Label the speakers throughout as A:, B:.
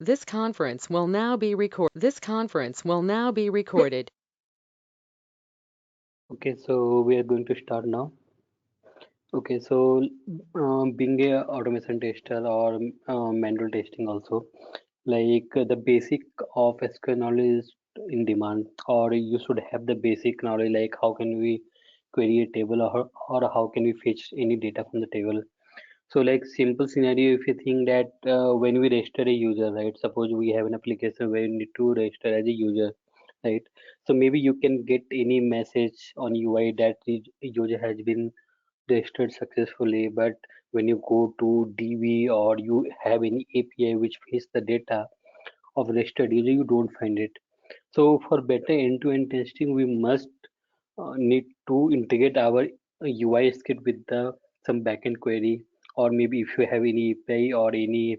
A: This conference will now be recorded.
B: Okay, so we are going to start now. Okay, so being a automation tester or manual testing also, the basic of SQL knowledge is in demand, or you should have the basic knowledge like how can we query a table or how can we fetch any data from the table. So like simple scenario, if you think that when we register a user, right? Suppose we have an application where you need to register as a user, right? So maybe you can get any message on UI that the user has been registered successfully, but when you go to DB or you have any API which feeds the data of registered user, you don't find it. So for better end-to-end testing, we must need to integrate our UI script with the some backend query, or maybe if you have any API or any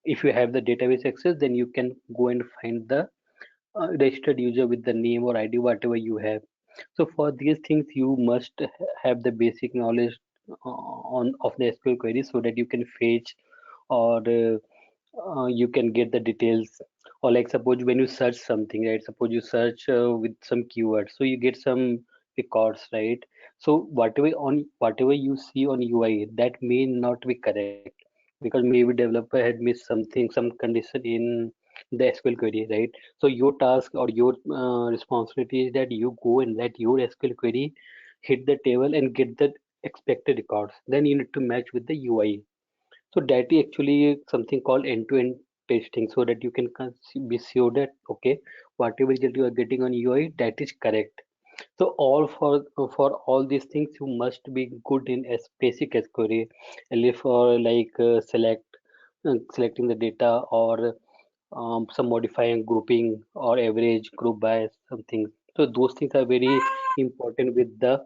B: if you have the database access, then you can go and find the registered user with the name or ID, whatever you have. So for these things, you must have the basic knowledge on of the SQL query so that you can fetch or you can get the details. Or like suppose when you search something, right? Suppose you search with some keywords, so you get some records, right? So whatever you see on UI, that may not be correct because maybe developer had missed something, some condition in the SQL query, right? So your task or your responsibility is that you go and let your SQL query hit the table and get the expected records. Then you need to match with the UI. So that is actually something called end-to-end testing, so that you can be sure that okay, whatever result you are getting on UI, that is correct. So all for all these things, you must be good in basic SQL, if for selecting the data or some modifying grouping or average group by something. So those things are very important with the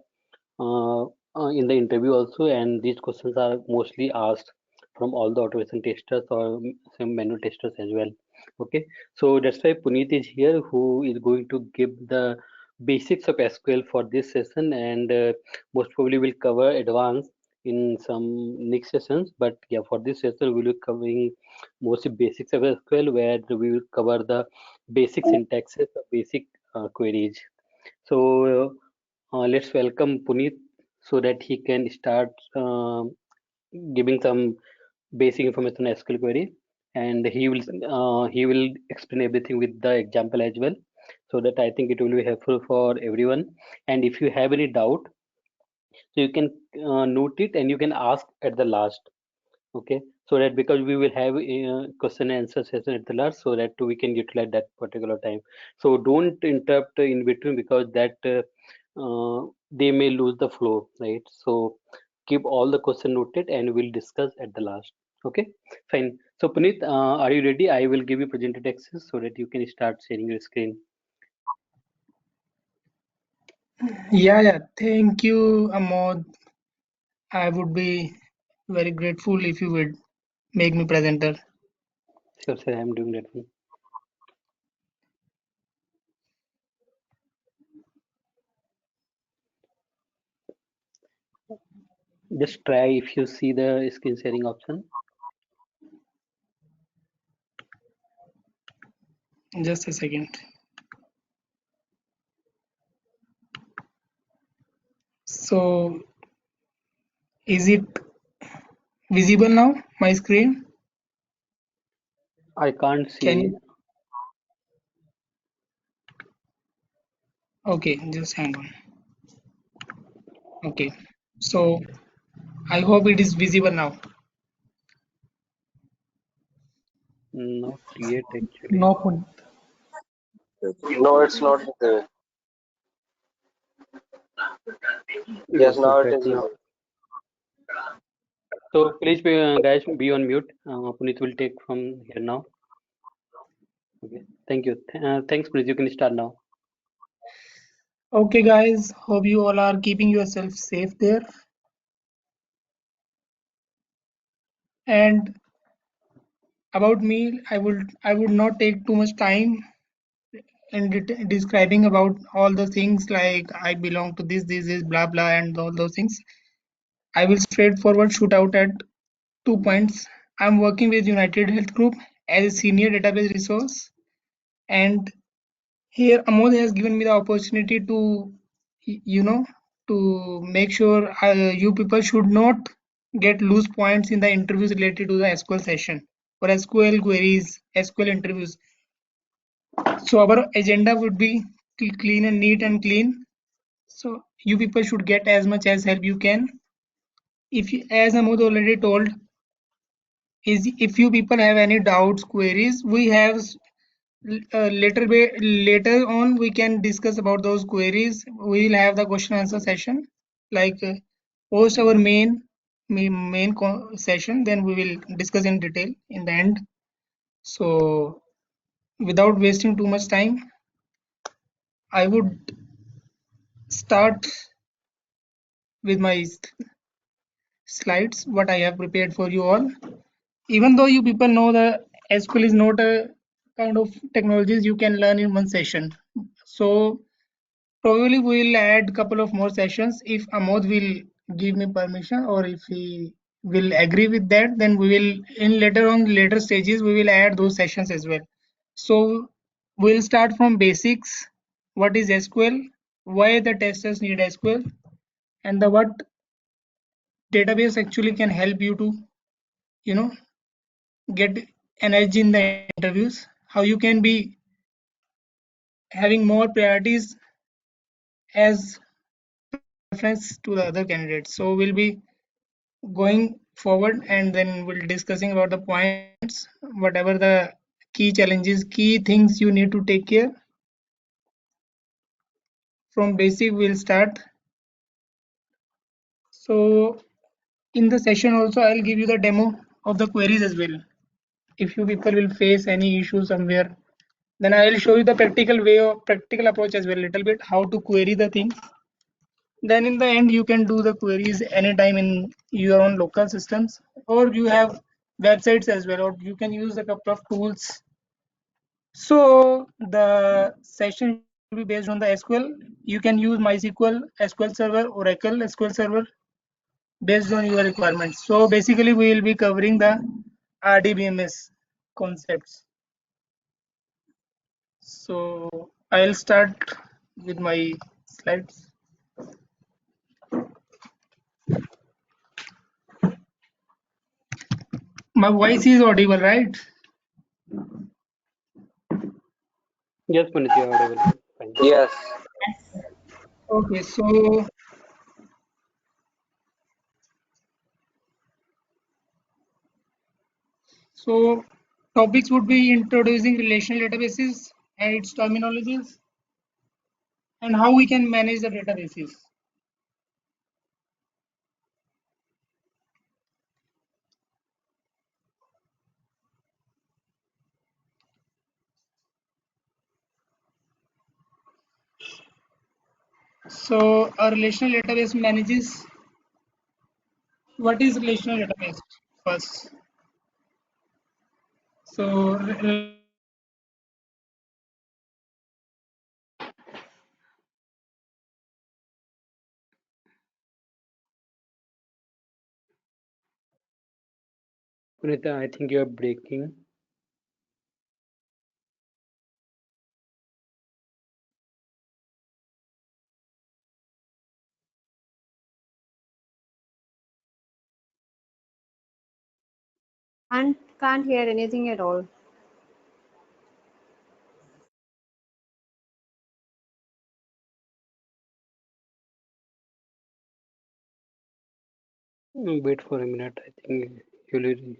B: in the interview also, and these questions are mostly asked from all the automation testers or some manual testers as well. Okay, so that's why Puneet is here, who is going to give the basics of SQL for this session, and most probably will cover advanced in some next sessions. But yeah, for this session, we will be covering mostly basics of SQL, where we will cover the basic syntaxes, the basic queries. So let's welcome Puneet so that he can start giving some basic information on SQL query, and he will explain everything with the example as well, so that I think it will be helpful for everyone. And if you have any doubt, so you can note it and you can ask at the last. Okay, so that because we will have a question and answer session at the last, so that we can utilize that particular time. So don't interrupt in between, because that they may lose the flow, right? So keep all the question noted and we'll discuss at the last. Okay, fine. So Puneet, are you ready? I will give you presented access so that you can start sharing your screen.
C: Yeah. Thank you, Amod. I would be very grateful if you would make me presenter.
B: Sure, sir, I'm doing that one. Just try if you see the screen sharing option.
C: Just a second. So, is it visible now, my screen?
B: I can't
C: Can
B: see.
C: you? Okay, just hang on. Okay. So, I hope it is visible now.
B: Not yet actually.
C: No, Puneet.
D: No, it's not there. Yes,
B: Yes,
D: now it is
B: exactly.
D: visible.
B: So please, guys, be on mute. Puneet will take from here now. Okay. Thank you. Thanks, Puneet. You can start now.
C: Okay, guys. Hope you all are keeping yourself safe there. And about me, I would not take too much time in describing about all the things like I belong to this is blah blah and all those things. I will straightforward shoot out at 2 points. I'm working with United Health Group as a senior database resource. And here Amod has given me the opportunity to, you know, to make sure you people should not get lose points in the interviews related to the SQL session or SQL queries, SQL interviews. So our agenda would be clean and neat and clean. So you people should get as much as help you can. If you, as Amod already told, is if you people have any doubts, queries, we have later on we can discuss about those queries. We will have the question answer session, like post our main session. Then we will discuss in detail in the end. So without wasting too much time, I would start with my slides. What I have prepared for you all. Even though you people know the SQL is not a kind of technologies you can learn in one session. So probably we'll add couple of more sessions if Amod will give me permission, or if he will agree with that, then we will in later stages we will add those sessions as well. So we'll start from basics. What is SQL? Why the testers need SQL? And the what database actually can help you to, you know, get energy in the interviews. How you can be having more priorities as preference to the other candidates. So we'll be going forward and then we'll discussing about the points, whatever the key challenges, key things you need to take care. From basic we'll start. So in the session also I'll give you the demo of the queries as well. If you people will face any issue somewhere, then I'll show you the practical approach as well, little bit how to query the things. Then in the end you can do the queries anytime in your own local systems, or you have websites as well, or you can use a couple of tools. So the session will be based on the SQL. You can use MySQL, SQL Server, Oracle SQL Server, based on your requirements. So basically we will be covering the RDBMS concepts. So I'll start with my slides. My voice is audible, right?
B: Yes, Puneet, you are audible. Fine.
D: Yes.
C: Okay, so topics would be introducing relational databases and its terminologies, and how we can manage the databases. So a relational database manages. What is relational database first? So
B: Puneet, I think you are breaking.
E: And can't hear anything at all.
B: Wait for a minute. I think you'll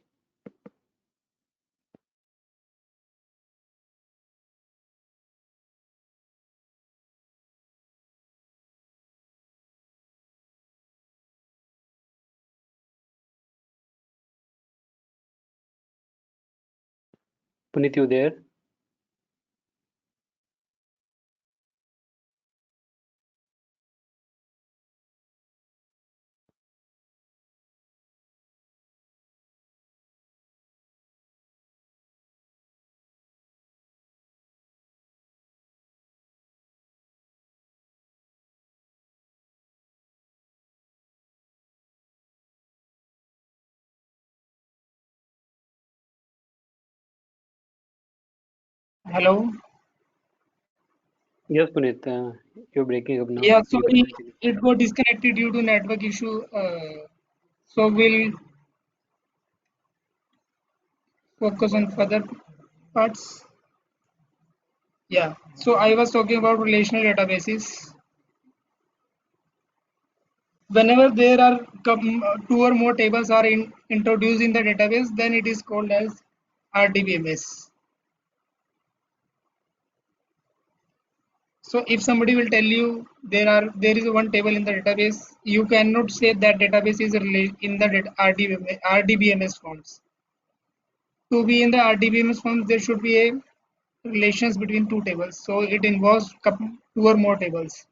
B: Puneet, you there?
C: Hello.
B: Yes, Puneet, you're breaking up now.
C: Yeah,
B: You can
C: sorry,
B: continue.
C: it got disconnected due to network issue. So we'll focus on further parts. Yeah. So I was talking about relational databases. Whenever there are two or more tables are introduced in the database, then it is called as RDBMS. So if somebody will tell you there is one table in the database, you cannot say that database is in the RDBMS forms. To be in the RDBMS forms, there should be a relations between two tables. So it involves two or more tables.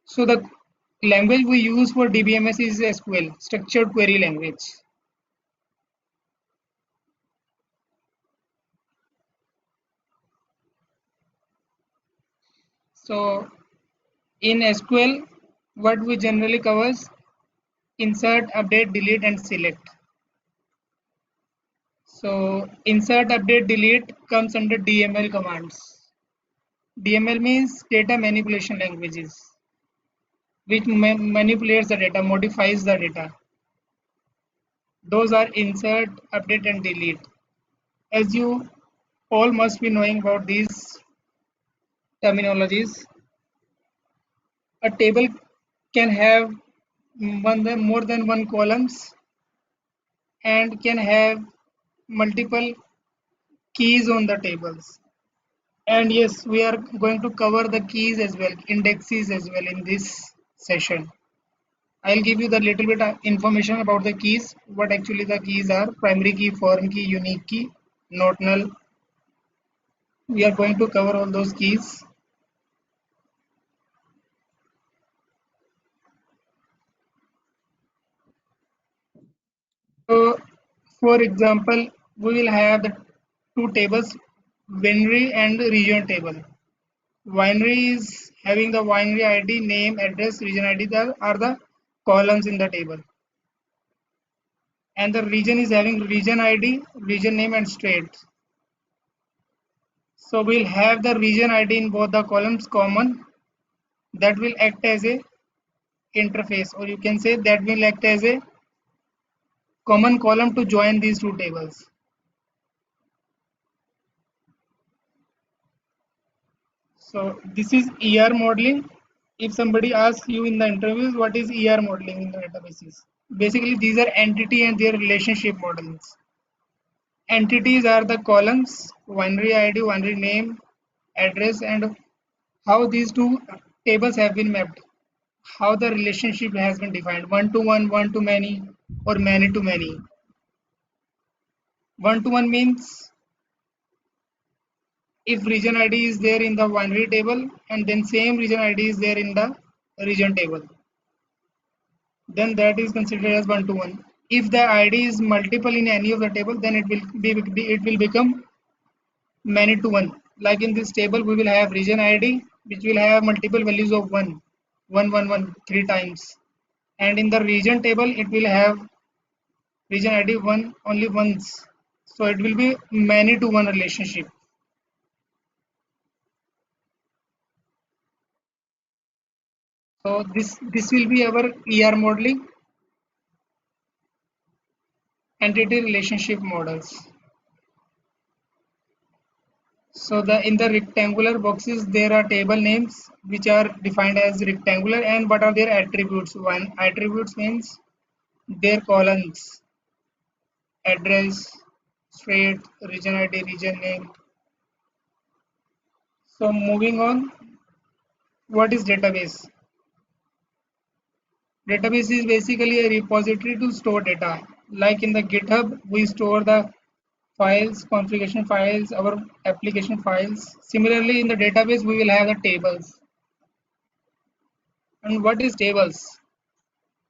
C: So the language we use for DBMS is SQL, structured query language. So in SQL, what we generally covers insert, update, delete, and select. So insert, update, delete comes under DML commands. DML means data manipulation languages, which manipulates the data, modifies the data. Those are insert, update, and delete. As you all must be knowing about these terminologies, a table can have more than one columns and can have multiple keys on the tables. And yes, we are going to cover the keys as well, indexes as well in this session. I'll give you the little bit of information about the keys, what actually the keys are: primary key, foreign key, unique key, not null. We are going to cover all those keys. So, for example, we will have the two tables, winery and region table. Winery is having the winery ID, name, address, region ID are the columns in the table. And the region is having region ID, region name, and state. So we'll have the region ID in both the columns common. That will act as a interface, or you can say that will act as a common column to join these two tables. So this is ER modeling. If somebody asks you in the interviews what is ER modeling in the databases, basically these are entity and their relationship models. Entities are the columns, winery ID, winery name, address, and how these two tables have been mapped, how the relationship has been defined: one to one to many, or many to many. One to one means if region ID is there in the winery table and then same region ID is there in the region table, then that is considered as one to one. If the ID is multiple in any of the table, then it will become many to one. Like in this table, we will have region ID, which will have multiple values of 1, 3 times. And in the region table, it will have region ID 1 only once. So it will be many to one relationship. So this will be our ER modeling, entity relationship models. So in the rectangular boxes there are table names which are defined as rectangular, and what are their attributes? One, attributes means their columns, address, state, region ID, region name. So moving on, what is database? Database is basically a repository to store data. Like in the GitHub, we store the files, configuration files, our application files. Similarly, in the database, we will have the tables. And what is tables?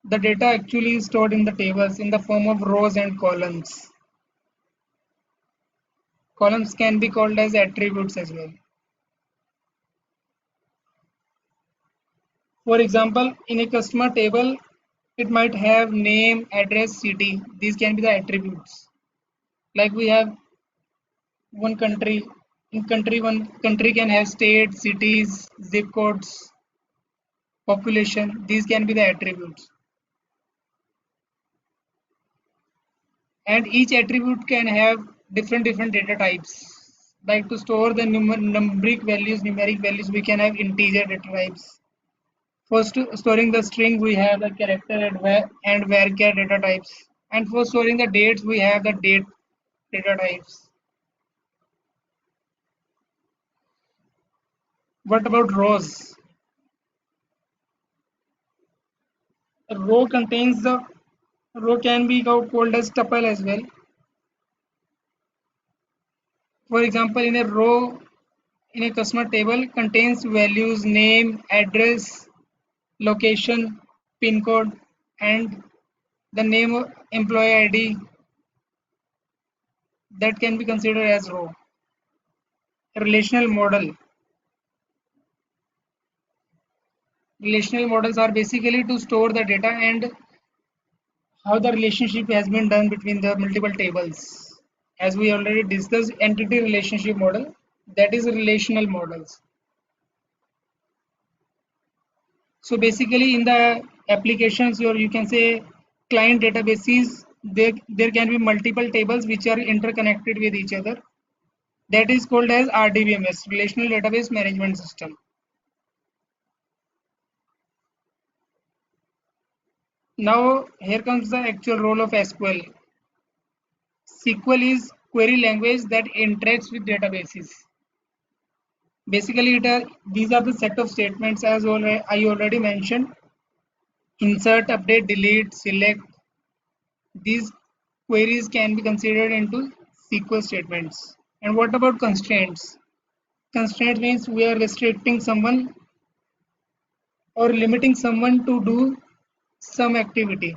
C: The data actually is stored in the tables in the form of rows and columns. Columns can be called as attributes as well. For example, in a customer table, it might have name, address, city. These can be the attributes. Like we have one country, In country, one country can have states, cities, zip codes, population. These can be the attributes. And each attribute can have different data types. Like to store the numeric values, we can have integer data types. For storing the string, we have the character and varchar data types. And for storing the dates, we have the date data types. What about rows? A row can be called as tuple as well. For example, in a row in a customer table contains values, name, address, location, pin code, and the name of employee ID. That can be considered as row. A relational model. Relational models are basically to store the data and how the relationship has been done between the multiple tables. As we already discussed, entity relationship model, that is relational models. So basically in the applications, or you can say client databases, there can be multiple tables which are interconnected with each other. That is called as RDBMS, Relational Database Management System. Now here comes the actual role of SQL. SQL is query language that interacts with databases. Basically, these are the set of statements as I already mentioned. Insert, update, delete, select. These queries can be considered into SQL statements. And what about constraints? Constraint means we are restricting someone or limiting someone to do some activity.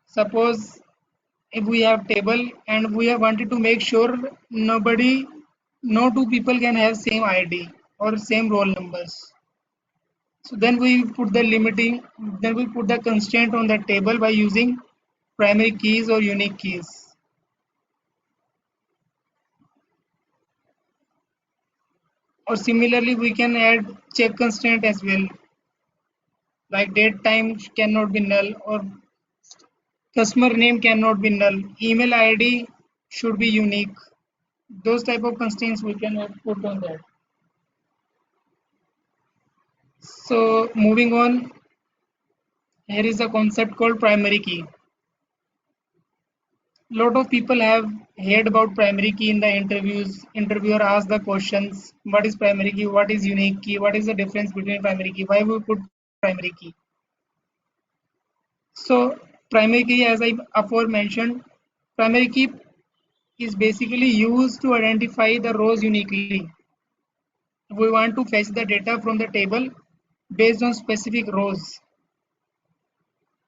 C: Suppose if we have table and we have wanted to make sure no two people can have same ID or same roll numbers. So then we put the constraint on the table by using primary keys or unique keys. Or similarly, we can add check constraint as well, like date time cannot be null or customer name cannot be null. Email ID should be unique. Those type of constraints we can put on that. So moving on, here is a concept called primary key. Lot of people have heard about primary key in the interviews. Interviewer asks the questions: what is primary key? What is unique key? What is the difference between primary key? Why we put primary key? So primary key, as I aforementioned, primary key is basically used to identify the rows uniquely. If we want to fetch the data from the table based on specific rows,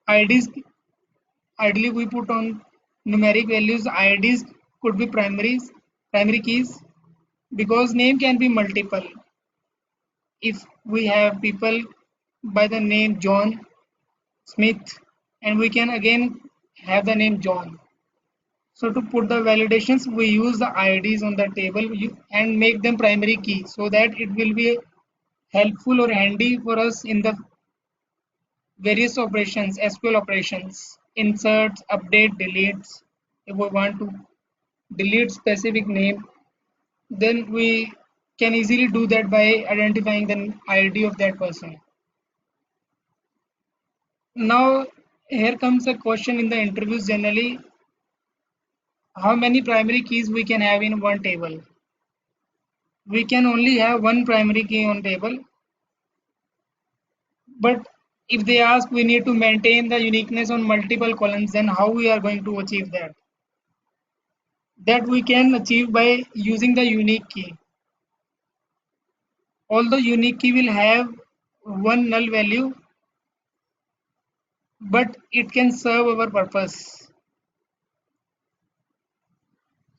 C: IDs, ideally we put on numeric values. IDs could be primary keys, because name can be multiple. If we have people by the name John Smith, and we can again have the name John. So to put the validations, we use the IDs on the table and make them primary key, so that it will be helpful or handy for us in the various operations, SQL operations, inserts, update, deletes. If we want to delete specific name, then we can easily do that by identifying the ID of that person. Now, here comes a question in the interviews generally: how many primary keys we can have in one table? We can only have one primary key on table, but if they ask we need to maintain the uniqueness on multiple columns, then how we are going to achieve that? That we can achieve by using the unique key. Although unique key will have one null value, but it can serve our purpose.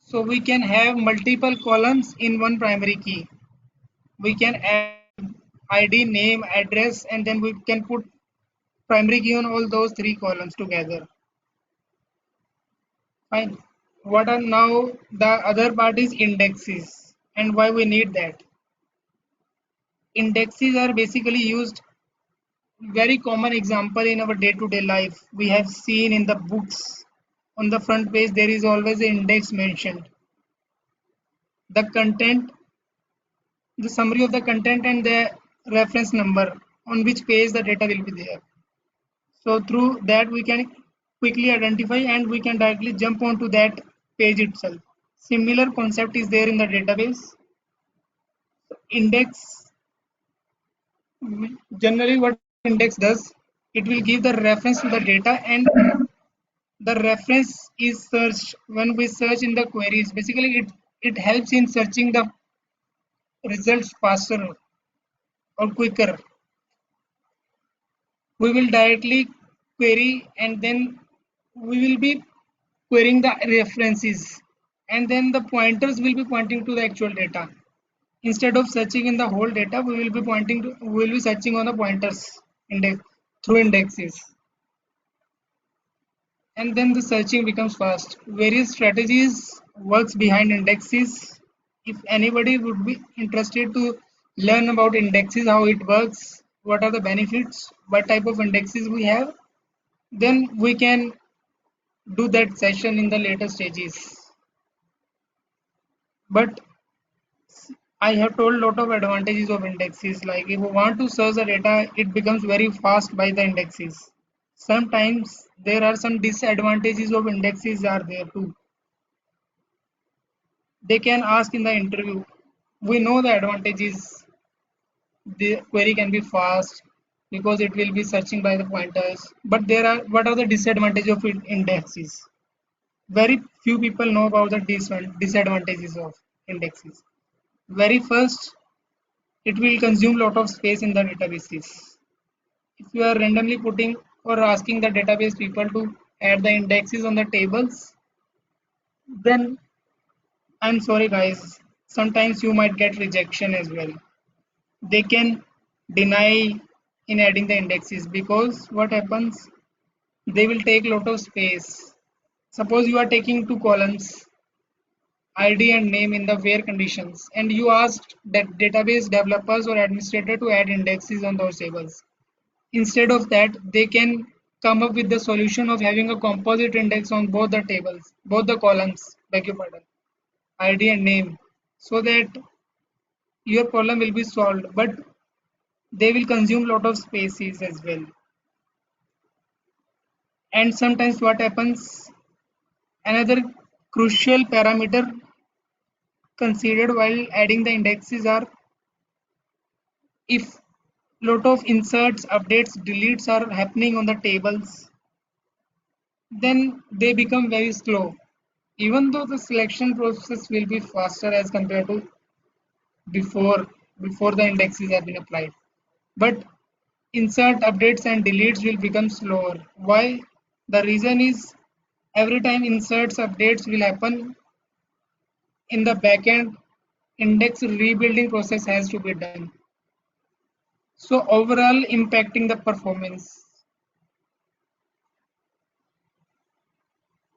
C: So we can have multiple columns in one primary key. We can add ID, name, address, and then we can put primary key on all those three columns together. Fine. what are now the other part is indexes and why we need that. Indexes are basically used, very common example in our day-to-day life. We have seen in the books on the front page there is always an index mentioned. The content, the summary of the content and the reference number on which page the data will be there. So through that we can quickly identify and we can directly jump onto that page itself. Similar concept is there in the database. Index, generally what index does, it will give the reference to the data and the reference is searched when we search in the queries. Basically it helps in searching the results faster or quicker. We will directly query and then we will be querying the references and then the pointers will be pointing to the actual data. Instead of searching in the whole data, we will be searching on the pointers index through indexes. And then the searching becomes fast. Various strategies works behind indexes. If anybody would be interested to learn about indexes, how it works, what are the benefits, what type of indexes we have, then we can do that session in the later stages. But I have told a lot of advantages of indexes. Like if you want to search the data, it becomes very fast by the indexes. Sometimes there are some disadvantages of indexes are there too. They can ask in the interview. We know the advantages. The query can be fast because it will be searching by the pointers. But there are what are the disadvantages of indexes? Very few people know about the disadvantages of indexes. Very first, it will consume a lot of space in the databases. If you are randomly putting or asking the database people to add the indexes on the tables, then I'm sorry guys, sometimes you might get rejection as well. They can deny in adding the indexes because what happens, they will take a lot of space. Suppose you are taking two columns, ID and name in the where conditions, and you asked that database developers or administrator to add indexes on those tables. Instead of that, they can come up with the solution of having a composite index on both the tables, both the columns, beg your pardon, ID and name, so that your problem will be solved, but they will consume a lot of spaces as well. And sometimes what happens, another crucial parameter considered while adding the indexes are if lot of inserts, updates, deletes are happening on the tables, then they become very slow. Even though the selection process will be faster as compared to before before the indexes have been applied, but insert, updates and deletes will become slower. Why? The reason is every time inserts, updates will happen in the backend, index rebuilding process has to be done. So overall impacting the performance.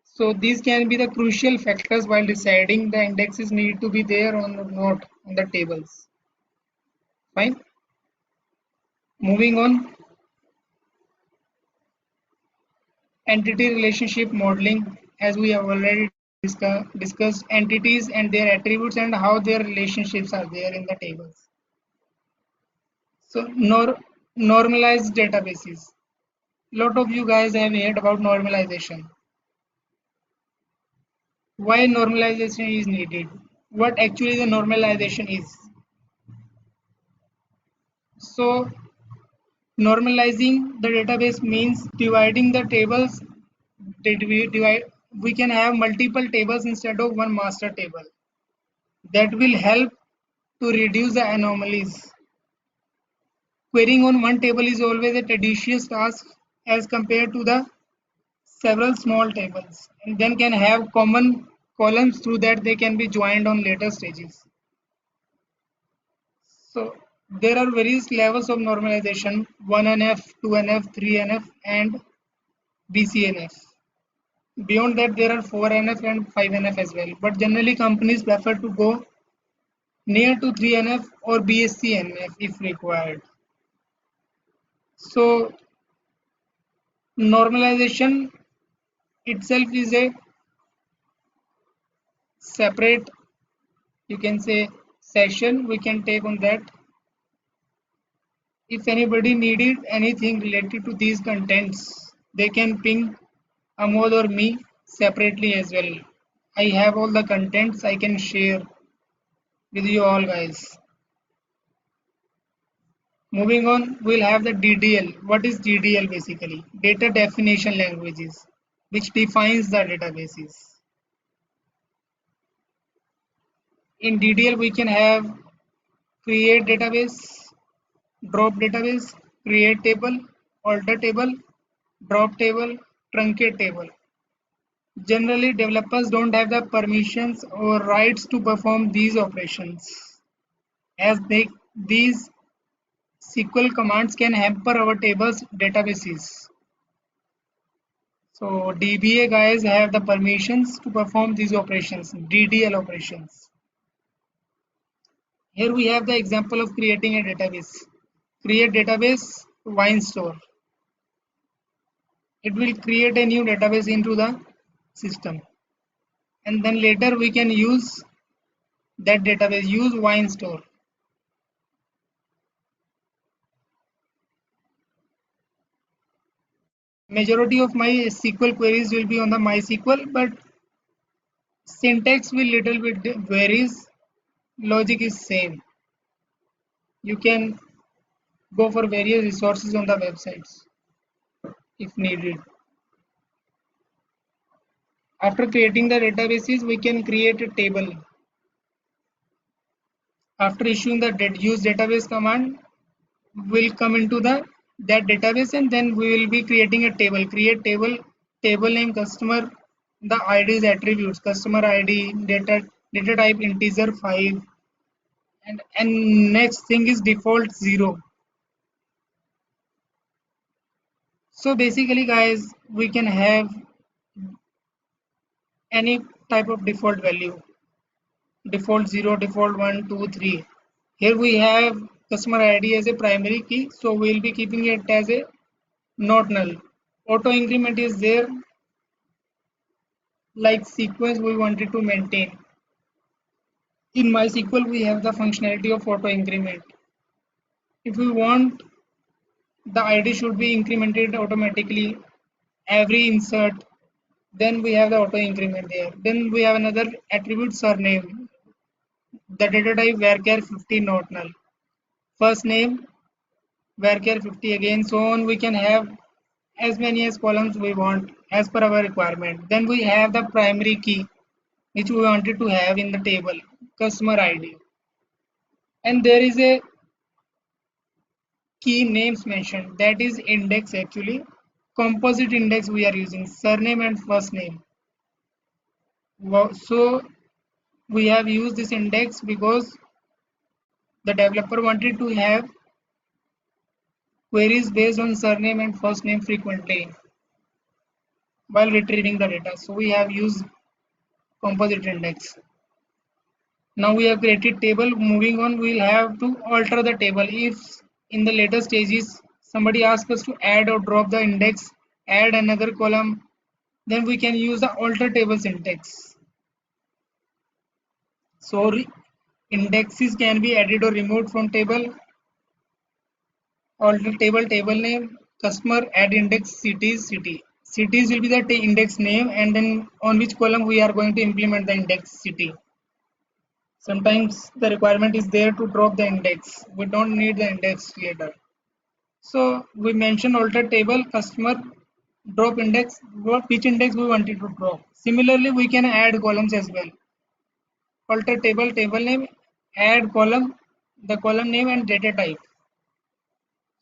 C: So these can be the crucial factors while deciding the indexes need to be there or not on the tables. Fine. Moving on, entity relationship modeling, as we have already discussed entities and their attributes and how their relationships are there in the tables. So normalized databases. Lot of you guys have heard about normalization. Why normalization is needed? What actually the normalization is? So normalizing the database means dividing the tables. We can have multiple tables instead of one master table. That will help to reduce the anomalies. Querying on one table is always a tedious task as compared to the several small tables, and then can have common columns through that they can be joined on later stages. So there are various levels of normalization: 1NF, 2NF, 3NF and BCNF. Beyond that, there are 4NF and 5NF as well. But generally, companies prefer to go near to 3NF or BSc-NF if required. So normalization itself is a separate, you can say, session we can take on that. If anybody needed anything related to these contents, they can ping Amod or me separately as well. I have all the contents I can share with you all guys. Moving on, we'll have the DDL. What is DDL basically? Data definition languages, which defines the databases. In DDL, we can have create database, drop database, create table, alter table, drop table, truncate table. Generally, developers don't have the permissions or rights to perform these operations, as these SQL commands can hamper our tables databases. So DBA guys have the permissions to perform these operations, DDL operations. Here we have the example of creating a database. Create database wine store. It will create a new database into the system. And then later we can use that database, use wine store. Majority of my SQL queries will be on the MySQL, but syntax will little bit varies. Logic is same. You can go for various resources on the websites if needed. After creating the databases, we can create a table. After issuing the use database command, we'll come into that database and then we will be creating a table. Create table, table name, customer, the IDs attributes, customer ID, data type integer 5, and next thing is default 0. So basically guys, we can have any type of default value, default 0, default 1, 2, 3. Here we have customer ID as a primary key, so we'll be keeping it as a not null. Auto increment is there, like sequence we wanted to maintain. In MySQL we have the functionality of auto increment. If we want the ID should be incremented automatically every insert, then we have the auto increment there. Then we have another attribute surname, the data type varchar 50 not null, first name varchar 50 again, so on. We can have as many as columns we want as per our requirement. Then we have the primary key which we wanted to have in the table, customer ID, and there is a key names mentioned, that is index. Actually composite index we are using, surname and first name. So we have used this index because the developer wanted to have queries based on surname and first name frequently while retrieving the data, so we have used composite index. Now we have created table. Moving on, we'll have to alter the table. If in the later stages somebody asks us to add or drop the index, add another column, then we can use the alter table syntax. So indexes can be added or removed from table. Alter table, table name, customer, add index, cities, city. Cities will be the index name, and then on which column we are going to implement the index city. Sometimes the requirement is there to drop the index. We don't need the index later. So we mention alter table, customer, drop index, which index we wanted to drop. Similarly, we can add columns as well. Alter table, table name, add column, the column name and data type.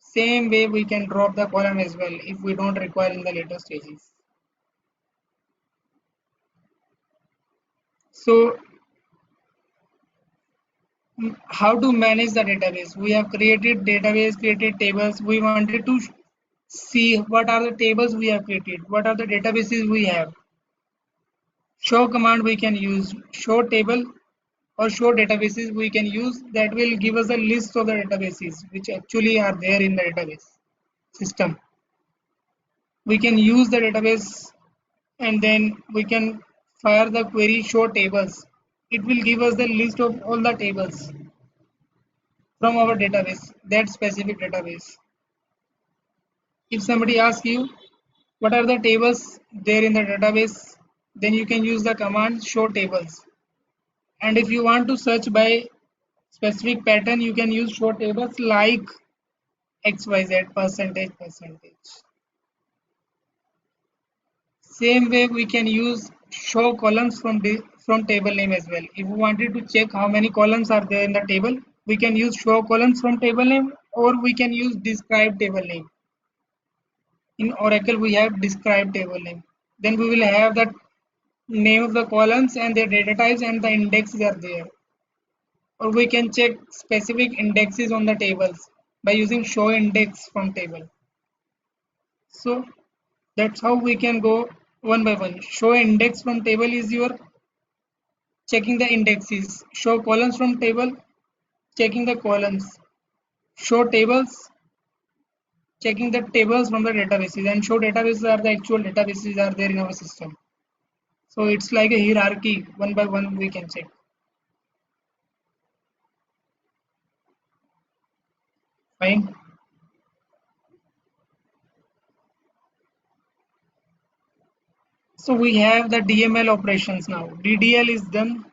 C: Same way we can drop the column as well if we don't require in the later stages. So how to manage the database? We have created database, created tables. We wanted to see what are the tables we have created, what are the databases we have. Show command we can use, show table or show databases we can use, that will give us a list of the databases which actually are there in the database system. We can use the database and then we can fire the query show tables. It will give us the list of all the tables from our database, that specific database. If somebody asks you what are the tables there in the database, then you can use the command show tables. And if you want to search by specific pattern, you can use show tables like XYZ percentage. Same way we can use show columns from table name as well. If we wanted to check how many columns are there in the table, we can use show columns from table name, or we can use describe table name. In Oracle we have describe table name. Then we will have the name of the columns and their data types and the indexes are there. Or we can check specific indexes on the tables by using show index from table. So that's how we can go one by one. Show index from table is your checking the indexes. Show columns from table, checking the columns. Show tables, checking the tables from the databases. And show databases are the actual databases are there in our system. So it's like a hierarchy. One by one we can check. Fine. So we have the DML operations now. DDL is done.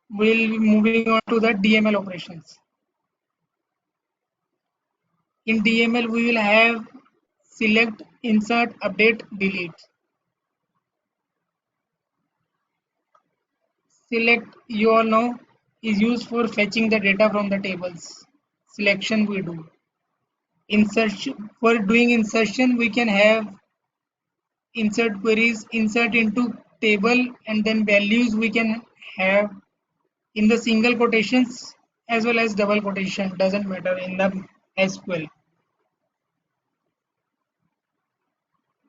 C: We'll be moving on to the DML operations. In DML, we will have select, insert, update, delete. Select, you all know, is used for fetching the data from the tables. Selection we do. Insertion, for doing insertion, we can have insert queries, insert into table, and then values we can have in the single quotations as well as double quotation, doesn't matter in the SQL.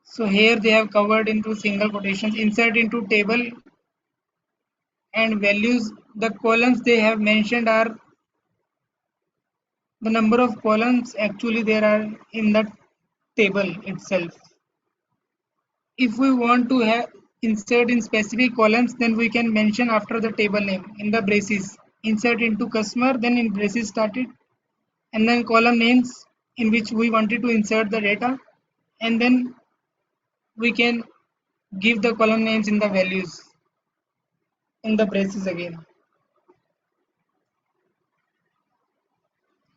C: So here they have covered into single quotations, insert into table and values. The columns they have mentioned are the number of columns actually there are in the table itself. If we want to have insert in specific columns, then we can mention after the table name in the braces. Insert into customer, then in braces started, and then column names in which we wanted to insert the data, and then we can give the column names in the values in the braces again.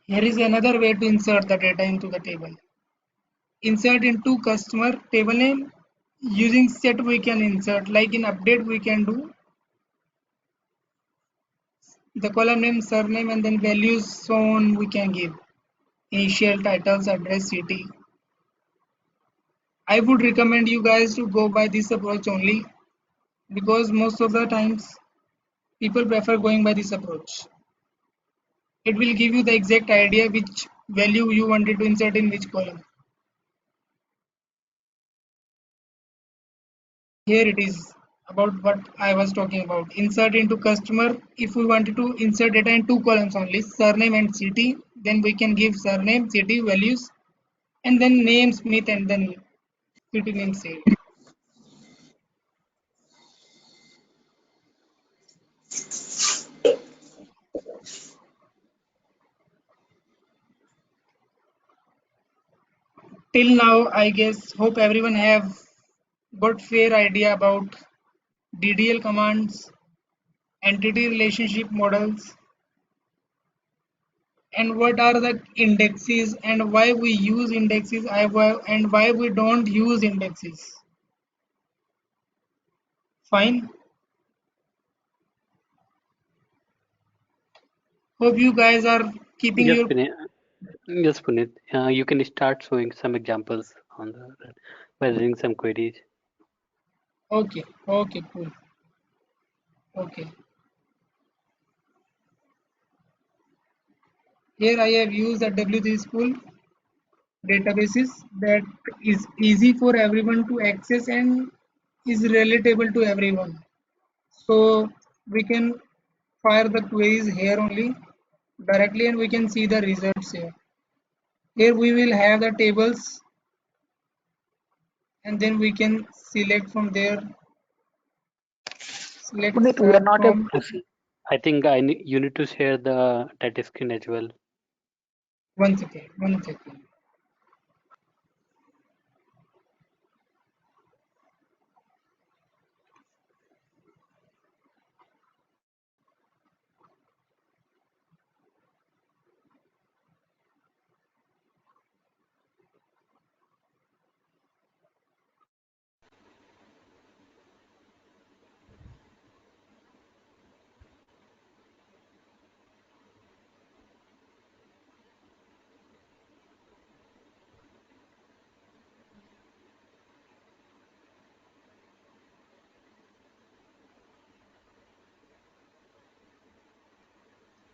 C: Here is another way to insert the data into the table. Insert into customer table name, using set we can insert, like in update we can do the column name, surname, and then values, so on we can give initial, titles, address, city. I would recommend you guys to go by this approach only, because most of the times people prefer going by this approach. It will give you the exact idea which value you wanted to insert in which column. Here it is about what I was talking about. Insert into customer. If we wanted to insert data in two columns only, surname and city, then we can give surname, city, values, and then name Smith and then city name save. Till now, I guess hope everyone have got fair idea about DDL commands, entity relationship models, and what are the indexes and why we use indexes and why we don't use indexes. Fine. Hope you guys are keeping
B: Yes,
C: your
B: Puneet. Yes, Puneet. You can start showing some examples on the by running some queries.
C: okay. Okay, cool. Okay. Here I have used a W3 school databases that is easy for everyone to access and is relatable to everyone. So we can fire the queries here only directly and we can see the results here. Here we will have the tables and then we can select from there, select
B: Puneet, we are
C: start
B: not able
C: from
B: to see. I think you need to share the data screen as well.
C: one second.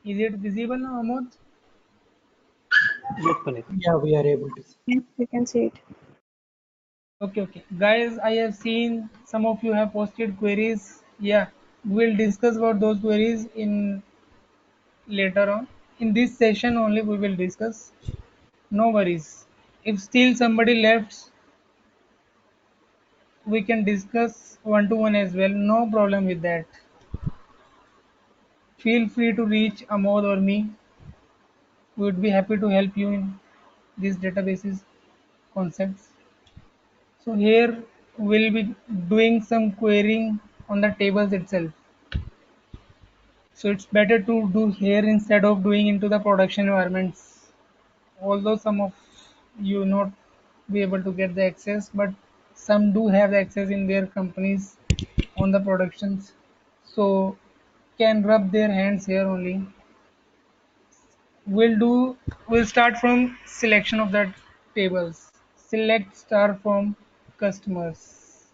C: Is it visible now, Amod?
B: Yes, Puneet.
F: Yeah, we are able to see.
E: Yes, we can see it.
C: Okay, okay. Guys, I have seen some of you have posted queries. Yeah, we'll discuss about those queries in later on. In this session only we will discuss. No worries. If still somebody left, we can discuss one to one as well. No problem with that. Feel free to reach Amod or me. We would be happy to help you in these databases concepts. So here we'll be doing some querying on the tables itself. So it's better to do here instead of doing into the production environments. Although some of you not be able to get the access, but some do have access in their companies on the productions. So can rub their hands here only. We'll start from selection of the tables. Select star from customers.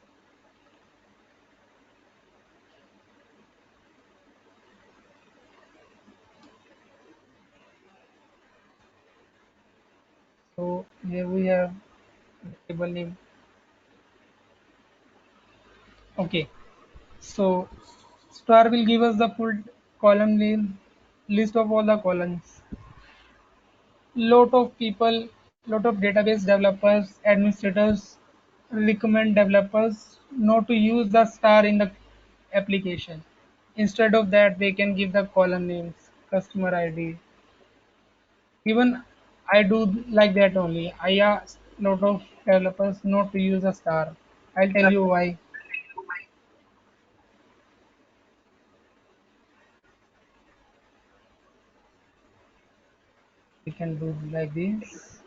C: So here we have table name. Okay. So star will give us the full column name, list of all the columns. Lot of people, lot of database developers, administrators recommend developers not to use the star in the application. Instead of that, they can give the column names, customer ID. Even I do like that only. I ask lot of developers not to use a star. I'll tell you why. We can do like this.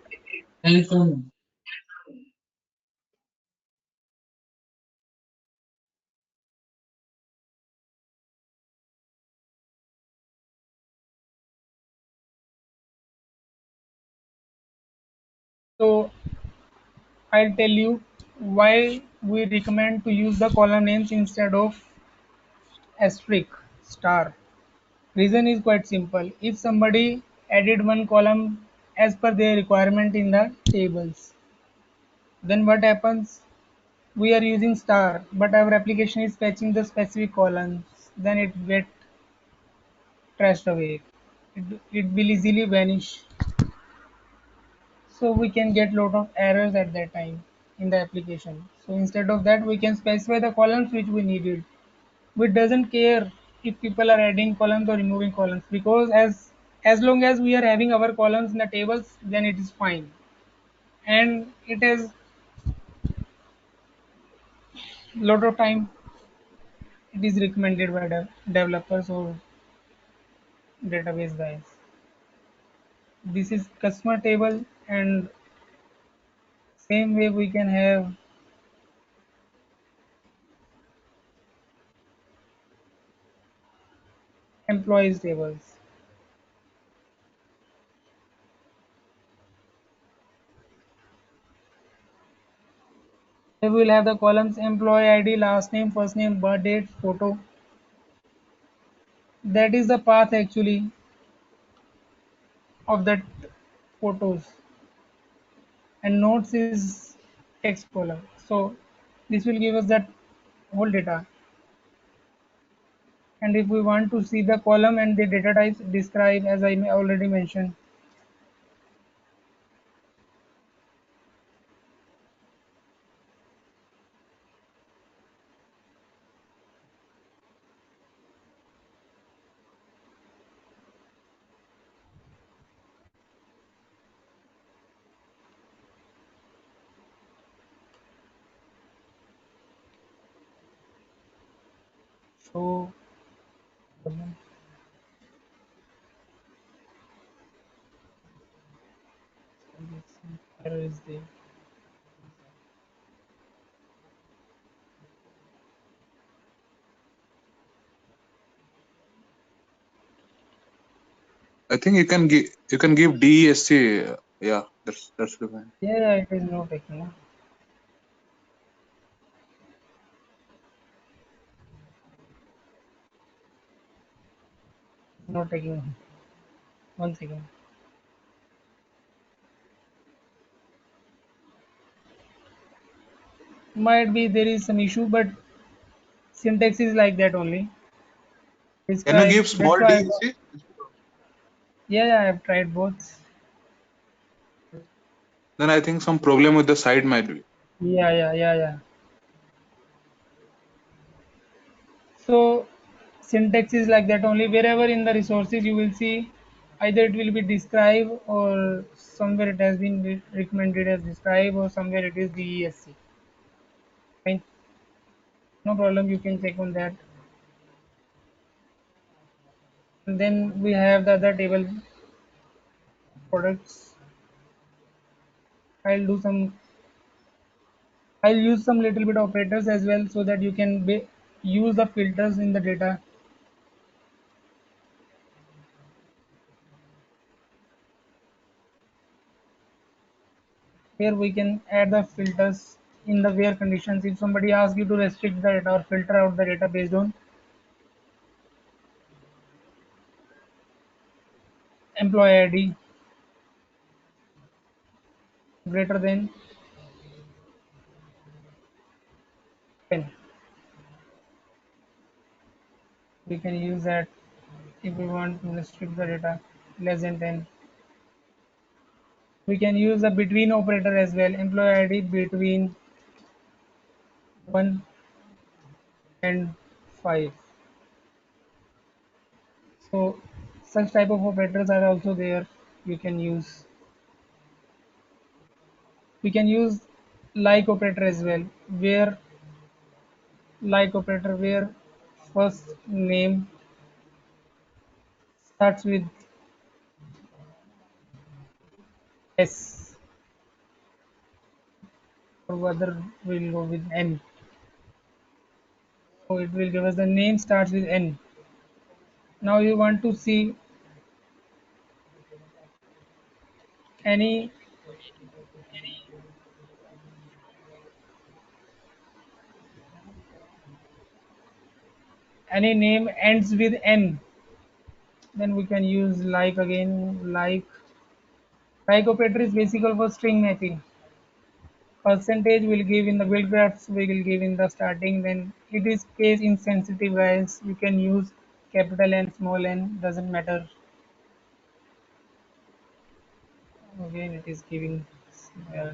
C: So I'll tell you why we recommend to use the column names instead of asterisk star. Reason is quite simple. If somebody added one column as per their requirement in the tables, then what happens? We are using star, but our application is fetching the specific columns. Then it get trashed away. It will easily vanish. So we can get lot of errors at that time in the application. So instead of that, we can specify the columns which we needed. We doesn't care if people are adding columns or removing columns because as long as we are having our columns in the tables, then it is fine. And it is lot of time it is recommended by the developers or database guys. This is customer table and same way we can have employees tables. Here we will have the columns employee ID, last name, first name, birth date, photo. That is the path actually of that photos. And notes is text column. So this will give us that whole data. And if we want to see the column and the data types, describe as I already mentioned. So error is there.
F: I think you can give DESC. Yeah, that's the fine.
C: Yeah, it is not taking. No? Not taking. 1 second. Might be there is some issue, but syntax is like that only.
F: Can you
C: Describe.
F: give
C: That's
F: small
C: why.
F: DESC?
C: Yeah, I have tried both.
F: Then I think some problem with the site might be.
C: Yeah. So syntax is like that only. Wherever in the resources you will see, either it will be describe or somewhere it has been recommended as describe or somewhere it is DESC. Fine, no problem. You can check on that. And then we have the other table products. I'll do some. I'll use some little bit operators as well so that you can use the filters in the data. Here we can add the filters in the where conditions. If somebody asks you to restrict the data or filter out the data based on employee ID greater than 10, we can use that. If we want to restrict the data less than 10, we can use the between operator as well. Employee ID between 1 and 5. So such type of operators are also there. You can use. We can use like operator as well, where like operator where first name starts with S or whether we'll go with N. So it will give us the name starts with N. Now you want to see any name ends with N, then we can use like again. Like operator is basically for string matching. Percentage will give in the build graphs, we will give in the starting. Then it is case insensitive, guys. You can use capital N, small n, doesn't matter. Again it is giving uh,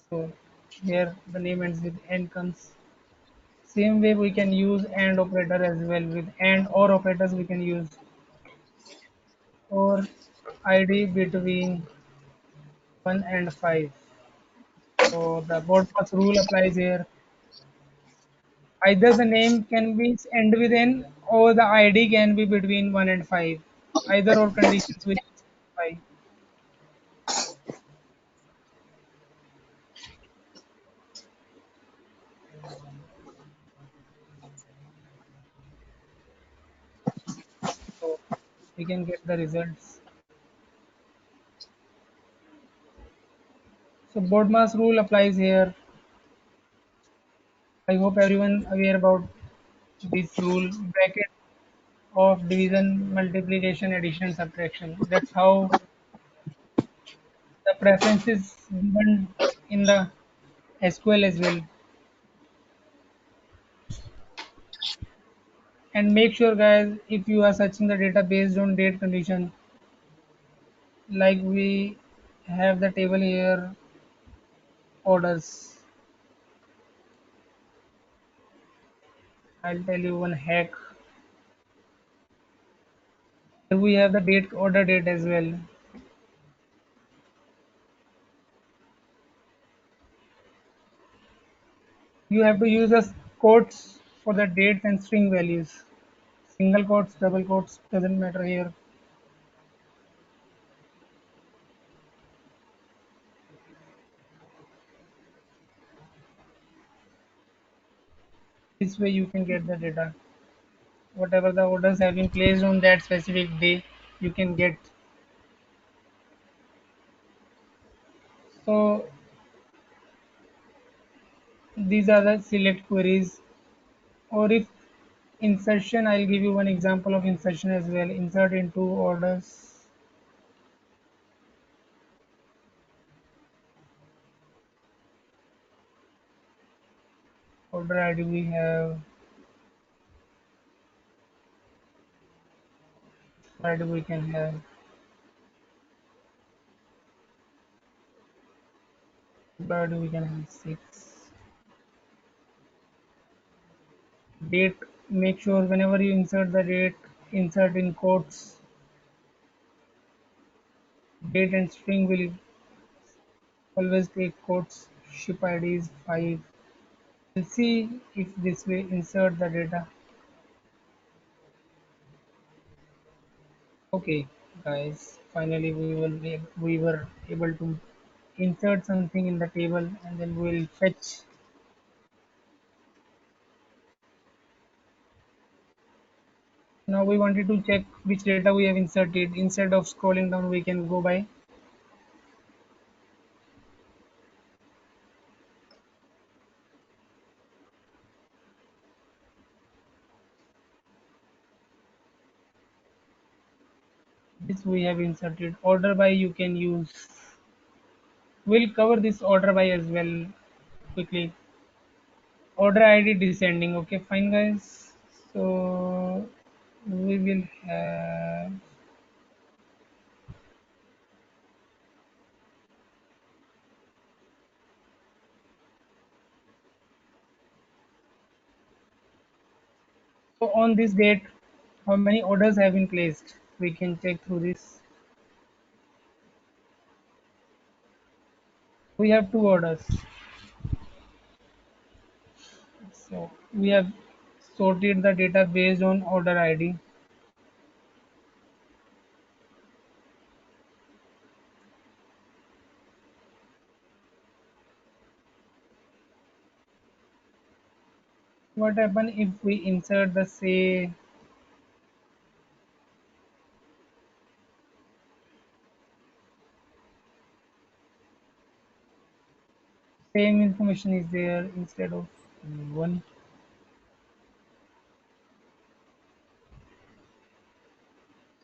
C: so here the name ends with N comes. Same way we can use AND operator as well. With AND or operators we can use or ID between 1 and 5. So the broadcast rule applies here. Either the name can be end with N or the ID can be between 1 and 5. Either or conditions will satisfy. So we can get the results. So Bodmas rule applies here. I hope everyone aware about this rule. Bracket of division, multiplication, addition, subtraction. That's how the preference is given in the SQL as well. And make sure guys, if you are searching the data based on date condition, like we have the table here, orders. I'll tell you one hack. Here we have the date, order date as well. You have to use the quotes for the dates and string values. Single quotes, double quotes, doesn't matter here. This way you can get the data. Whatever the orders have been placed on that specific day, you can get. So these are the select queries. Or if insertion, I'll give you one example of insertion as well. Insert into orders. Order ID we have. ID we can have. Order ID we can have 6. Date, make sure whenever you insert the date, insert in quotes. Date and string will always take quotes. Ship ID is 5. We'll see if this way insert the data. Okay, guys, finally we were able to insert something in the table, and then we'll fetch. Now we wanted to check which data we have inserted. Instead of scrolling down, we can go by. This we have inserted. Order by you can use. We'll cover this order by as well quickly. Order ID descending. Okay, fine, guys. So we will have. So on this date, how many orders have been placed? We can check through this. We have 2 orders. So we have sorted the data based on order ID. What happen if we insert the same information is there instead of 1?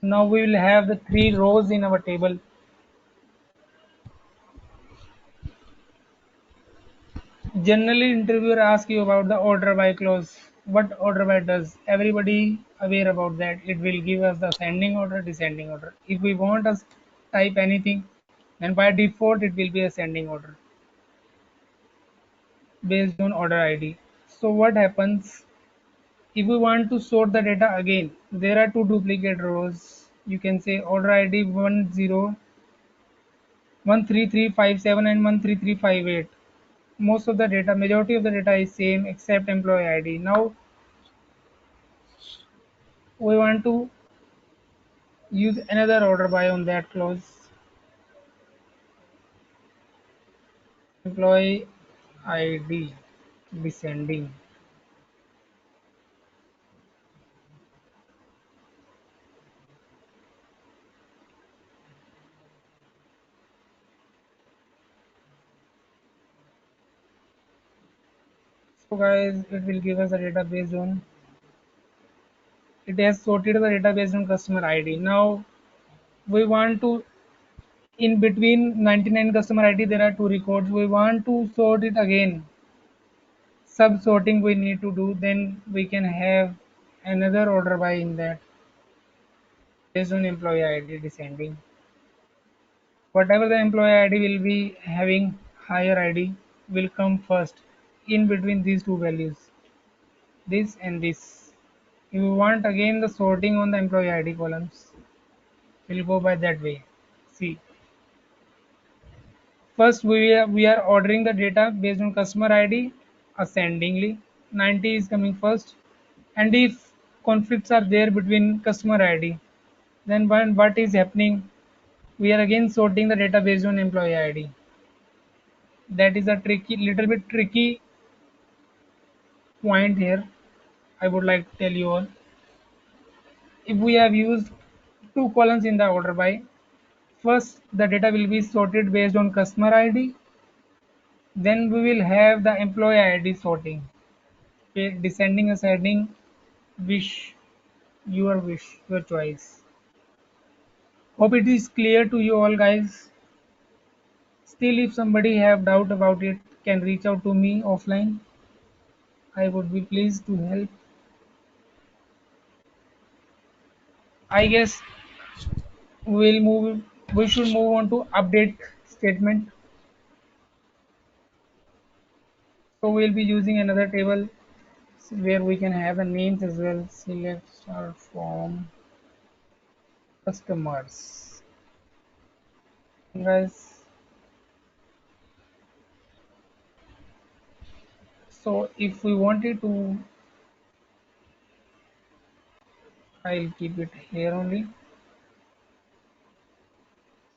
C: Now we will have the 3 rows in our table. Generally, interviewer asks you about the order by clause. What order by does? Everybody aware about that. It will give us the ascending order, descending order. If we want us type anything, then by default it will be ascending order based on order ID. So what happens if we want to sort the data again? There are 2 duplicate rows. You can say order ID 13357 and 13358. Most of the data, majority of the data is same except employee ID. Now we want to use another order by on that clause. Employee ID descending. So guys, it will give us a data based on it has sorted the data based on customer ID. Now we want to, in between 99 customer ID there are two records, we want to sort it again. Sub sorting we need to do, then we can have another order by in that based on employee ID descending. Whatever the employee ID will be having higher ID will come first in between these two values, this and this. If you want again the sorting on the employee ID columns, we'll go by that way. See, first we are ordering the data based on customer ID ascendingly. 90 is coming first, and if conflicts are there between customer ID, then what is happening? We are again sorting the data based on employee ID. That is a little bit tricky point here. I would like to tell you all. If we have used two columns in the order by, first the data will be sorted based on customer ID, then we will have the employee ID sorting. Okay, descending, ascending, wish, your choice. Hope it is clear to you all guys. Still, if somebody have doubt about it, can reach out to me offline. I would be pleased to help. I guess we'll move. We should move on to update statement. So we'll be using another table where we can have the names as well. Select star from customers. Guys, so if we wanted to, I'll keep it here only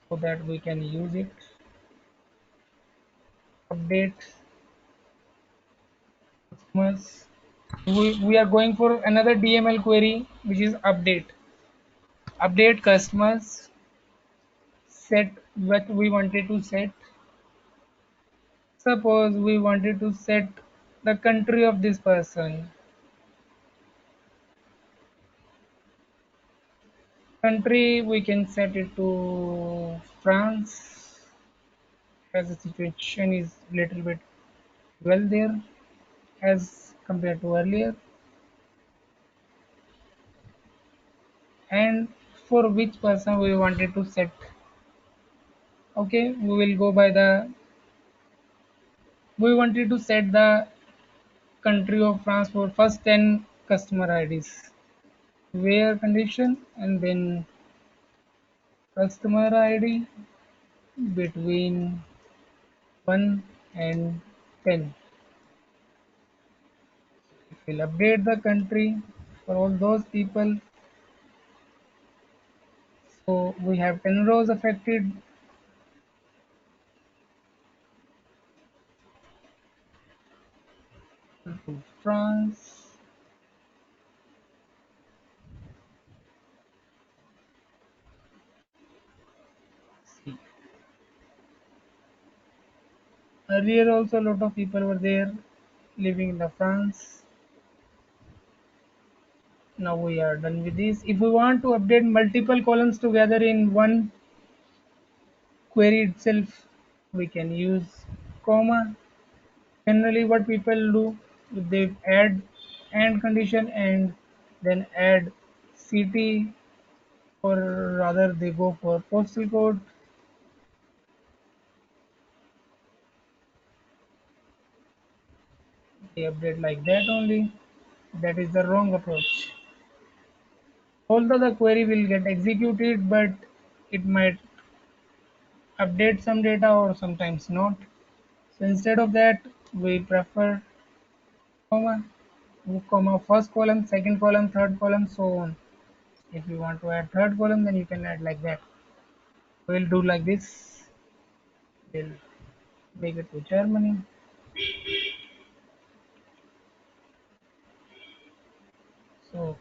C: so that we can use it. Update customers. We are going for another DML query which is update customers, set what we wanted to set. Suppose we wanted to set the country of this person. Country we can set it to France, as the situation is little bit well there as compared to earlier. And for which person we wanted to set, okay, we will go by the, we wanted to set the country of France for first 10 customer IDs, where condition, and then customer ID between 1 and 10. It will update the country for all those people. So we have 10 rows affected. To France. See. Earlier also a lot of people were there living in the France. Now we are done with this. If we want to update multiple columns together in one query itself, we can use comma. Generally what people do, they add and condition and then add city, or rather they go for postal code. They update like that only. That is the wrong approach. Although the query will get executed, but it might update some data or sometimes not. So instead of that, we prefer comma, comma, first column, second column, third column, so on. If you want to add third column, then you can add like that. We'll do like this. We'll make it to Germany. So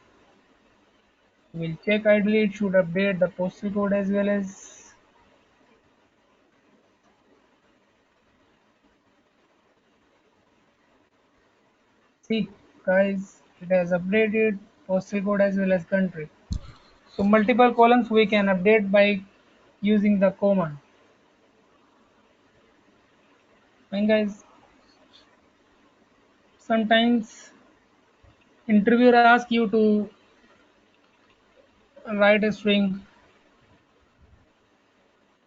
C: we'll check ideally it should update the postal code as well as. See guys, it has updated postal code as well as country. So multiple columns we can update by using the comma. And guys, sometimes interviewer asks you to write a string.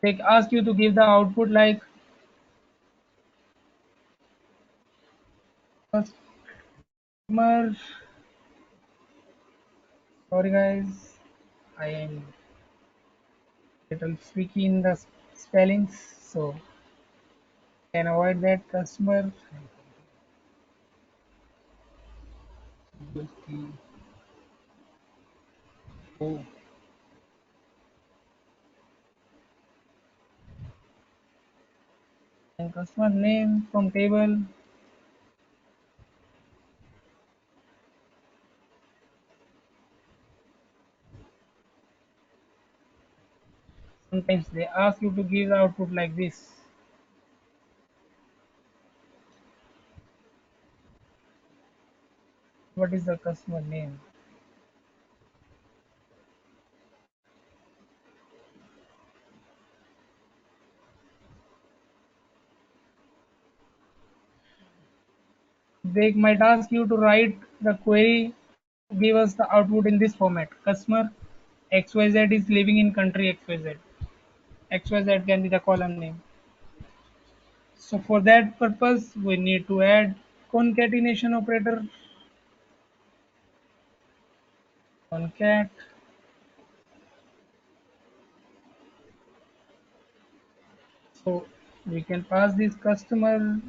C: They ask you to give the output like customer. Sorry guys, I am little tricky in the spellings, so can avoid that customer. Oh, and customer name from table. Sometimes they ask you to give the output like this. What is the customer name? They might ask you to write the query to give us the output in this format. Customer XYZ is living in country XYZ. XYZ can be the column name. So for that purpose, we need to add concatenation operator. Concat. So we can pass this customer.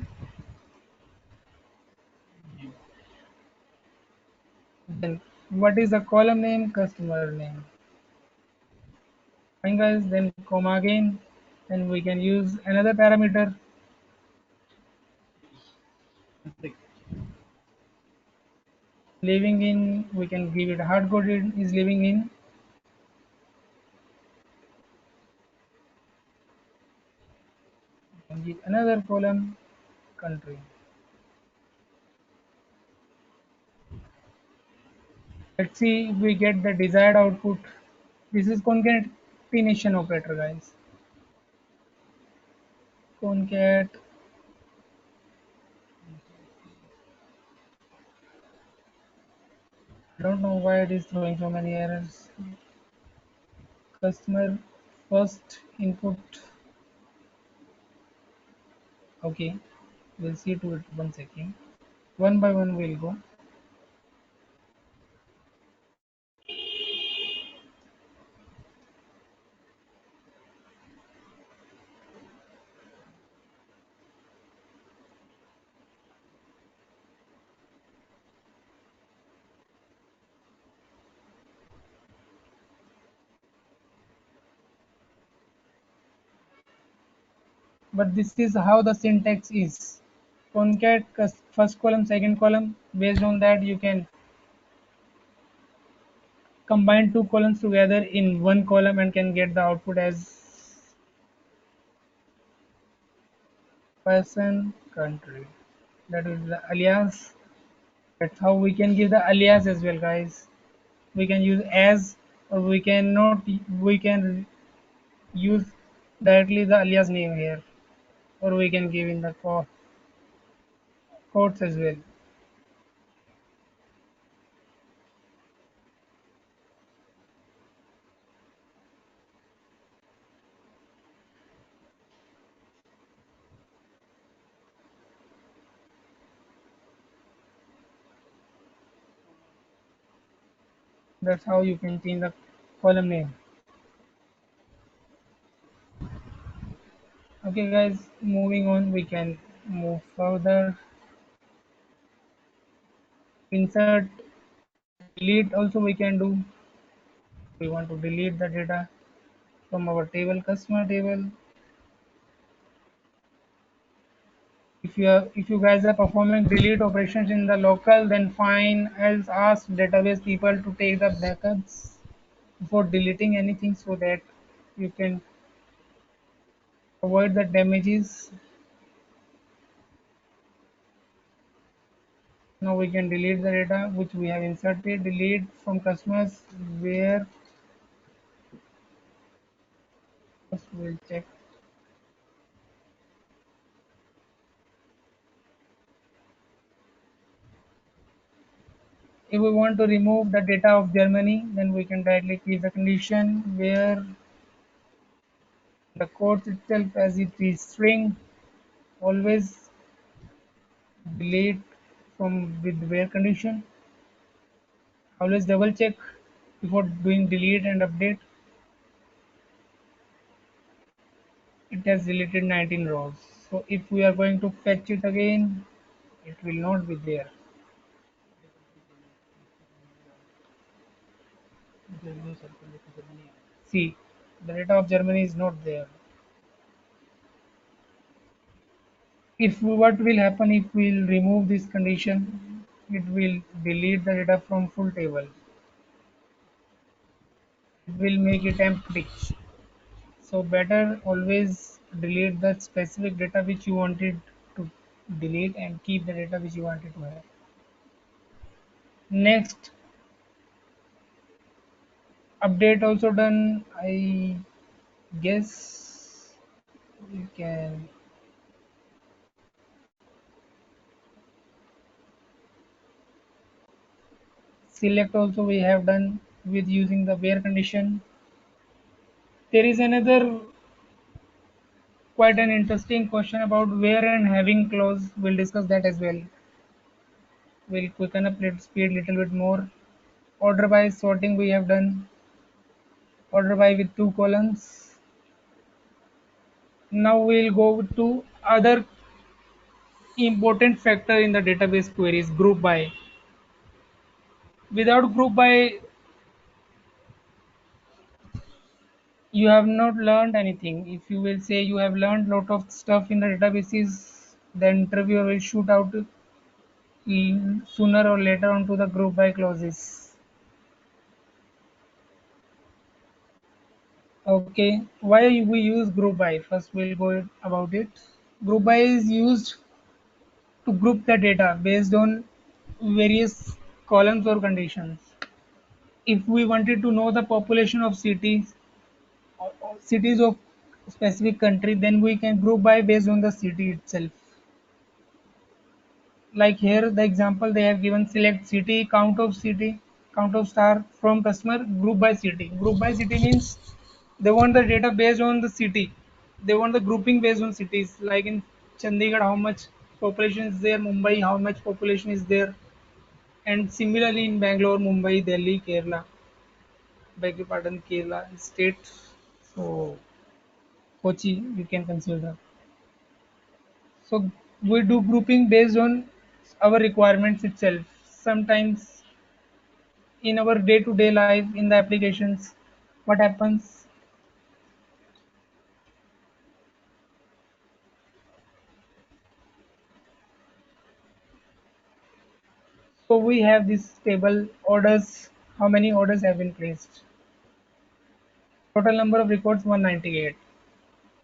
C: Then what is the column name? Customer name. Fine guys, then comma again. Then we can use another parameter. Living in, we can give it hard coded is living in. And give another column country. Let's see if we get the desired output. This is concatenation operator guys. Concat. I don't know why it is throwing so many errors. Customer first input. Okay, we'll see to it 1 second. One by one we'll go. But this is how the syntax is. Concat first column, second column. Based on that, you can combine two columns together in one column and can get the output as person country. That is the alias. That's how we can give the alias as well, guys. We can use as, or we cannot. We can use directly the alias name here, or we can give in the quotes as well. That's how you can change the column name. Okay guys, moving on, we can move further. Insert, delete also we can do. We want to delete the data from our table, customer table. If you guys are performing delete operations in the local, then fine, else ask database people to take the backups before deleting anything so that you can avoid the damages. Now we can delete the data which we have inserted. Delete from customers where first we'll check. If we want to remove the data of Germany, then we can directly keep the condition where the quotes itself as it is string. Always delete from with where condition. Always double check before doing delete and update. It has deleted 19 rows. So if we are going to fetch it again, it will not be there. See, the data of Germany is not there. If what will happen if we'll remove this condition, it will delete the data from full table. It will make it empty. So better always delete the specific data which you wanted to delete and keep the data which you wanted to have. Next, update also done. I guess you can select also we have done with using the where condition. There is another quite an interesting question about where and having clause. We'll discuss that as well. We'll quicken up speed a little bit more. Order by sorting we have done. Order by with 2 columns. Now we'll go to other important factor in the database queries, group by. Without group by, you have not learned anything. If you will say you have learned lot of stuff in the databases, the interviewer will shoot out sooner or later onto the group by clauses. Okay, why we use group by? First, we'll go about it. Group by is used to group the data based on various columns or conditions. If we wanted to know the population of cities or cities of specific country, then we can group by based on the city itself. Like here, the example they have given: select city, count of star from customer, group by city. Group by city means they want the data based on the city. They want the grouping based on cities. Like in Chandigarh, how much population is there? Mumbai, how much population is there? And similarly in Bangalore, Mumbai, Delhi, Kerala, beg your pardon, Kerala state. So Kochi, you can consider. So we do grouping based on our requirements itself. Sometimes in our day-to-day life in the applications, what happens? So we have this table orders, how many orders have been placed. Total number of records 198.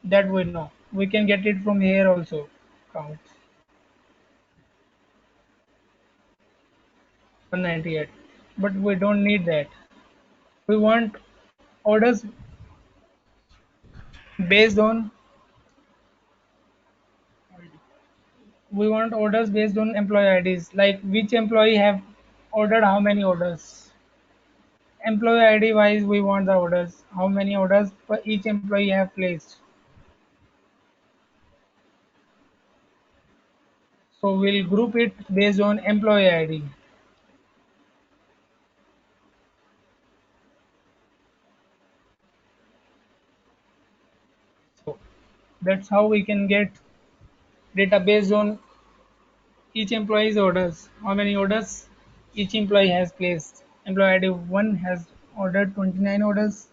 C: That we know. We can get it from here also. Count 198. But we don't need that. We want orders based on employee IDs, like which employee have ordered how many orders. Employee ID wise, we want the orders, how many orders per each employee have placed. So we'll group it based on employee ID. So that's how we can get data based on each employee's orders, how many orders each employee has placed. Employee ID 1 has ordered 29 orders,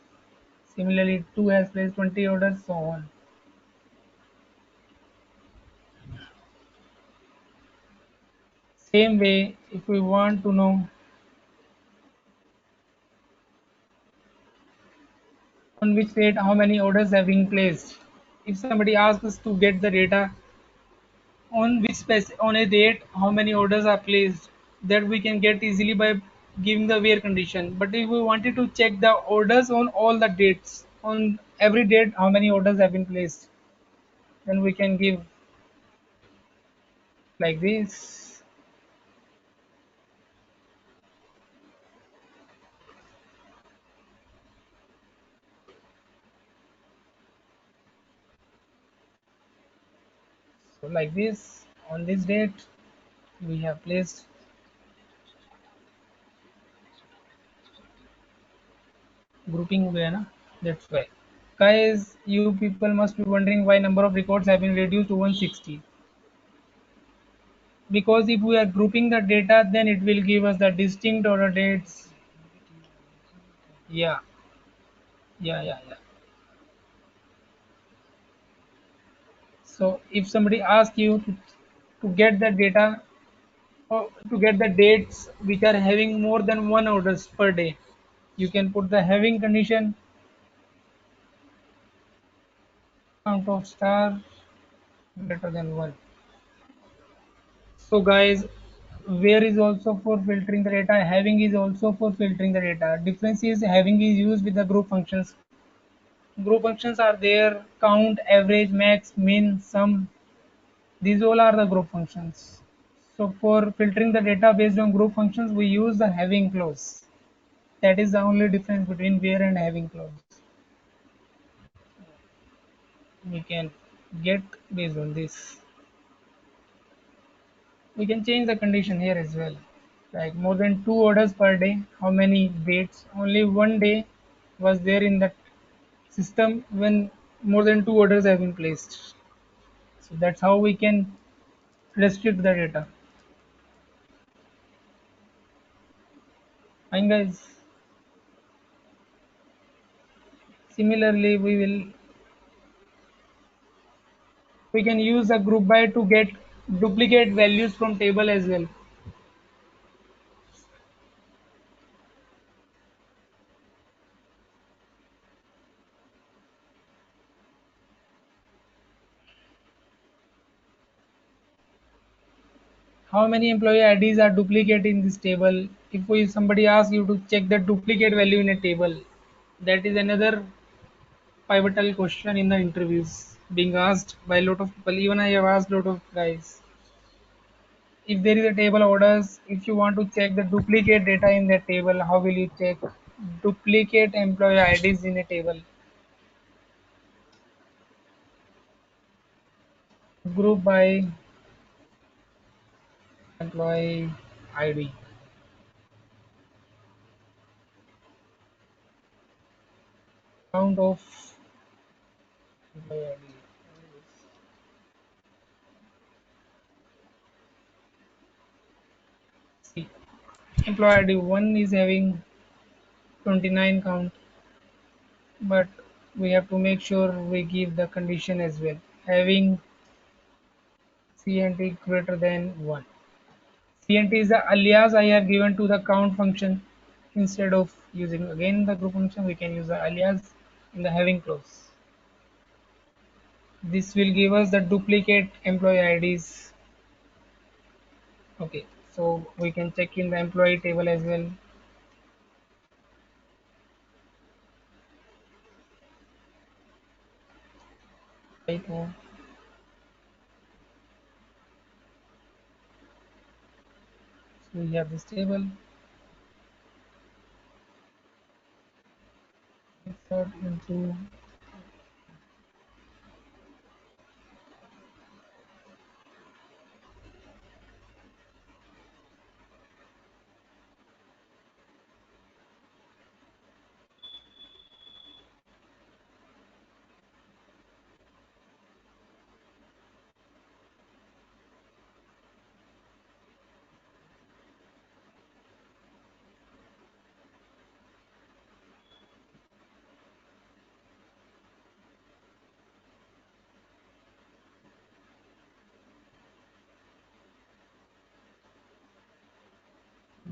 C: similarly 2 has placed 20 orders, so on. Same way, if we want to know on which date how many orders have been placed, if somebody asks us to get the data on which on a date how many orders are placed, that we can get easily by giving the where condition. But if we wanted to check the orders on all the dates, on every date how many orders have been placed, then we can give like this. So like this, on this date we have placed grouping हो गया ना, that's why. Guys, you people must be wondering why number of records have been reduced to 160. Because if we are grouping the data, then it will give us the distinct order dates. Yeah, yeah. So if somebody asks you to get the data or to get the dates which are having more than one orders per day, you can put the having condition count of star greater than one. So guys, where is also for filtering the data, having is also for filtering the data. Difference is having is used with the group functions. Group functions are there: count, average, max, min, sum. These all are the group functions. So for filtering the data based on group functions, we use the having clause. That is the only difference between where and having clause. We can get based on this. We can change the condition here as well. Like more than two orders per day, how many dates? Only one day was there in that system when more than two orders have been placed. So that's how we can restrict the data. Fine guys. Similarly, we can use a group by to get duplicate values from table as well. How many employee IDs are duplicate in this table? If somebody asks you to check the duplicate value in a table, that is another pivotal question in the interviews being asked by a lot of people. Even I have asked a lot of guys. If there is a table orders, if you want to check the duplicate data in that table, how will you check duplicate employee IDs in a table? Group by employee ID. Count of employee ID. See, employee ID 1 is having 29 count, but we have to make sure we give the condition as well, having CNT greater than 1. CNT is the alias I have given to the count function. Instead of using again the group function, we can use the alias in the having clause. This will give us the duplicate employee IDs. Okay, so we can check in the employee table as well. Right, so we have this table. Insert into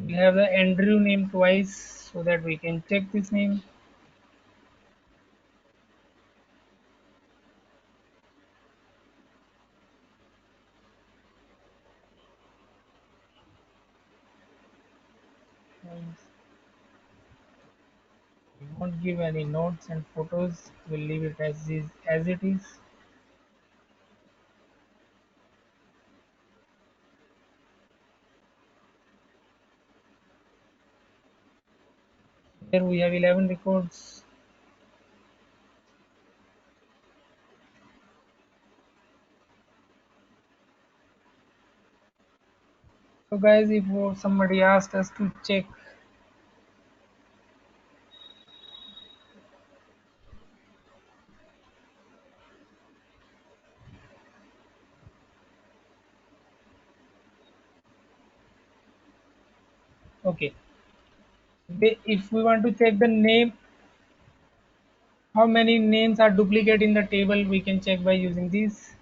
C: we have the Andrew name twice so that we can check this name. We won't give any notes and photos. We'll leave it as it is. Here we have 11 records. So guys, if somebody asked us to check, okay, if we want to check the name, how many names are duplicate in the table, we can check by using these.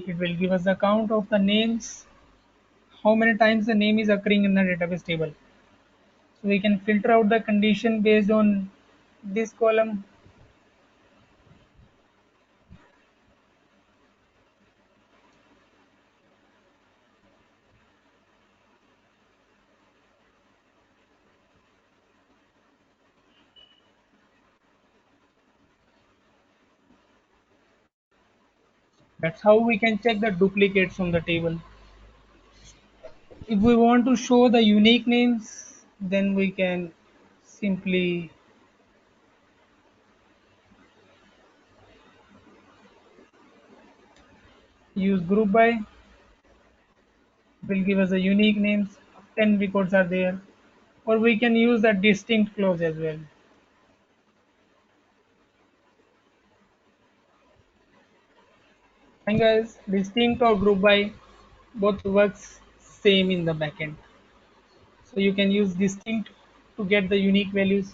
C: It will give us the count of the names, how many times the name is occurring in the database table. So we can filter out the condition based on this column. That's how we can check the duplicates from the table. If we want to show the unique names, then we can simply use group by. Will give us the unique names. 10 records are there, or we can use the distinct clause as well. And guys, distinct or group by both works same in the backend. So you can use distinct to get the unique values,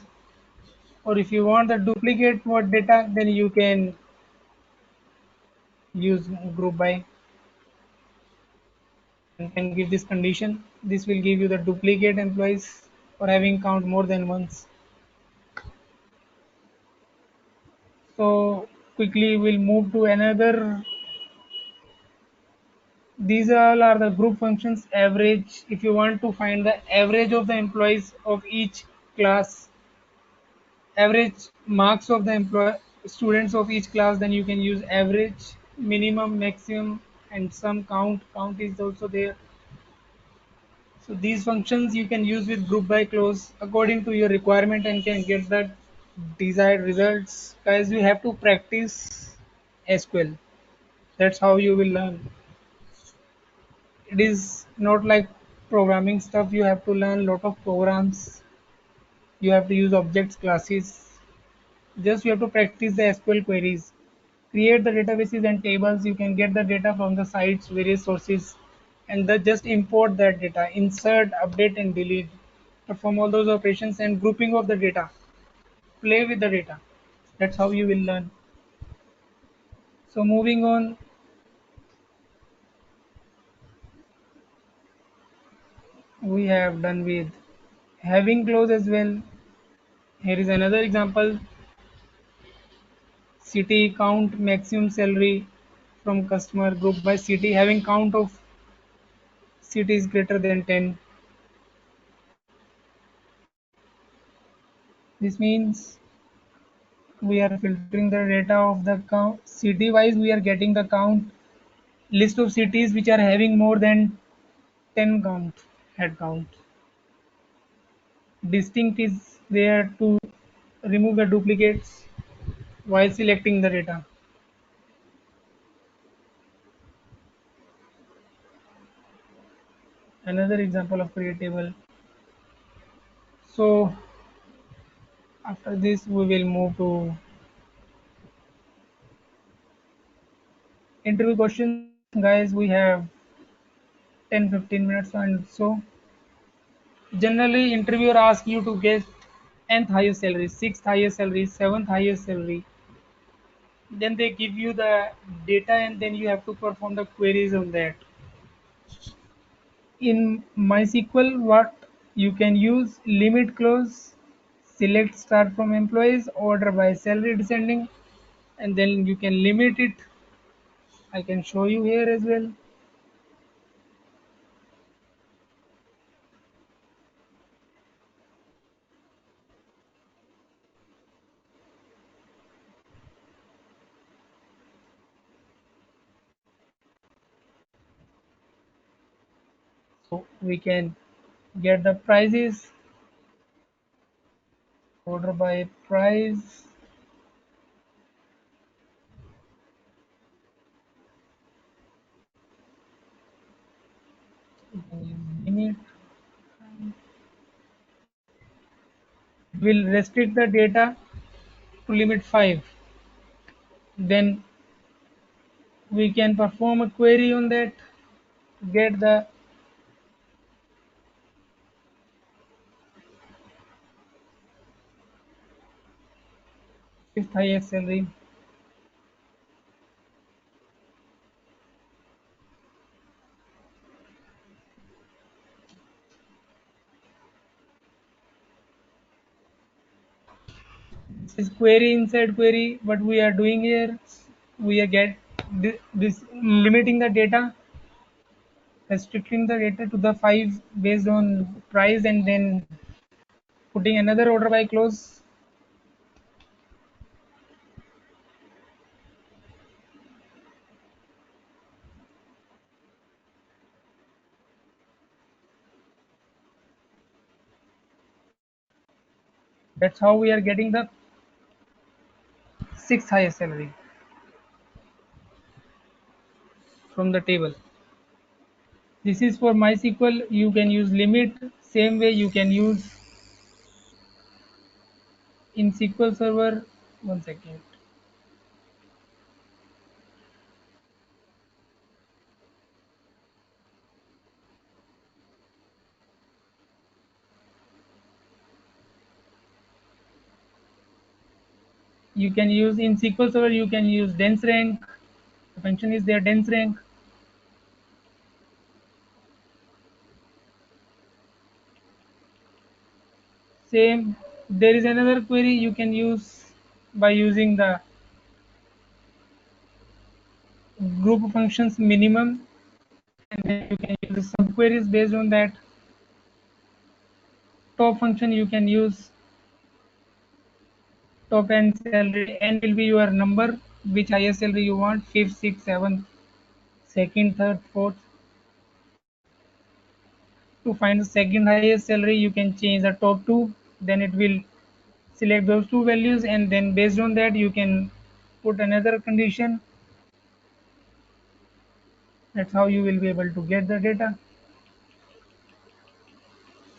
C: or if you want the duplicate word data, then you can use group by and can give this condition. This will give you the duplicate employees for having count more than once. So quickly we'll move to another. These all are the group functions. Average, if you want to find the average of the employees of each class, average marks of the employee students of each class, then you can use average, minimum, maximum, and some count is also there. So these functions you can use with group by clause according to your requirement and can get the desired results. Guys, you have to practice SQL. That's how you will learn. It is not like programming stuff. You have to learn lot of programs. You have to use objects, classes. Just you have to practice the SQL queries. Create the databases and tables. You can get the data from the sites, various sources, and just import that data, insert, update, and delete. Perform all those operations and grouping of the data. Play with the data. That's how you will learn. So moving on, we have done with having clause as well. Here is another example. City count maximum salary from customer group by city having count of cities greater than 10. This means we are filtering the data of the count city wise. We are getting the count list of cities which are having more than 10 count head count. Distinct is there to remove the duplicates while selecting the data. Another example of create table. So after this we will move to interview questions. Guys, we have 10-15 minutes, and so generally interviewer asks you to guess nth highest salary, sixth highest salary, seventh highest salary. Then they give you the data and then you have to perform the queries on that. In MySQL, what you can use limit clause, select start from employees, order by salary descending, and then you can limit it. I can show you here as well. So we can get the prices, order by price, you can use limit. Will restrict the data to limit 5. Then we can perform a query on that to get the fifth highest salary. This is query inside query. What we are doing here, we are this limiting the data, restricting the data to the 5 based on price, and then putting another order by clause. That's how we are getting the sixth highest salary from the table. This is for MySQL. You can use limit. Same way you can use in SQL Server. One second. You can use in SQL Server. You can use dense rank. The function is there dense rank. Same. There is another query you can use by using the group functions minimum, and then you can use the subqueries based on that. Top function you can use top end salary. N will be your number, which highest salary you want, fifth, sixth, seventh, second, third, fourth. To find the second highest salary, you can change the top two. Then it will select those two values, and then based on that you can put another condition. That's how you will be able to get the data.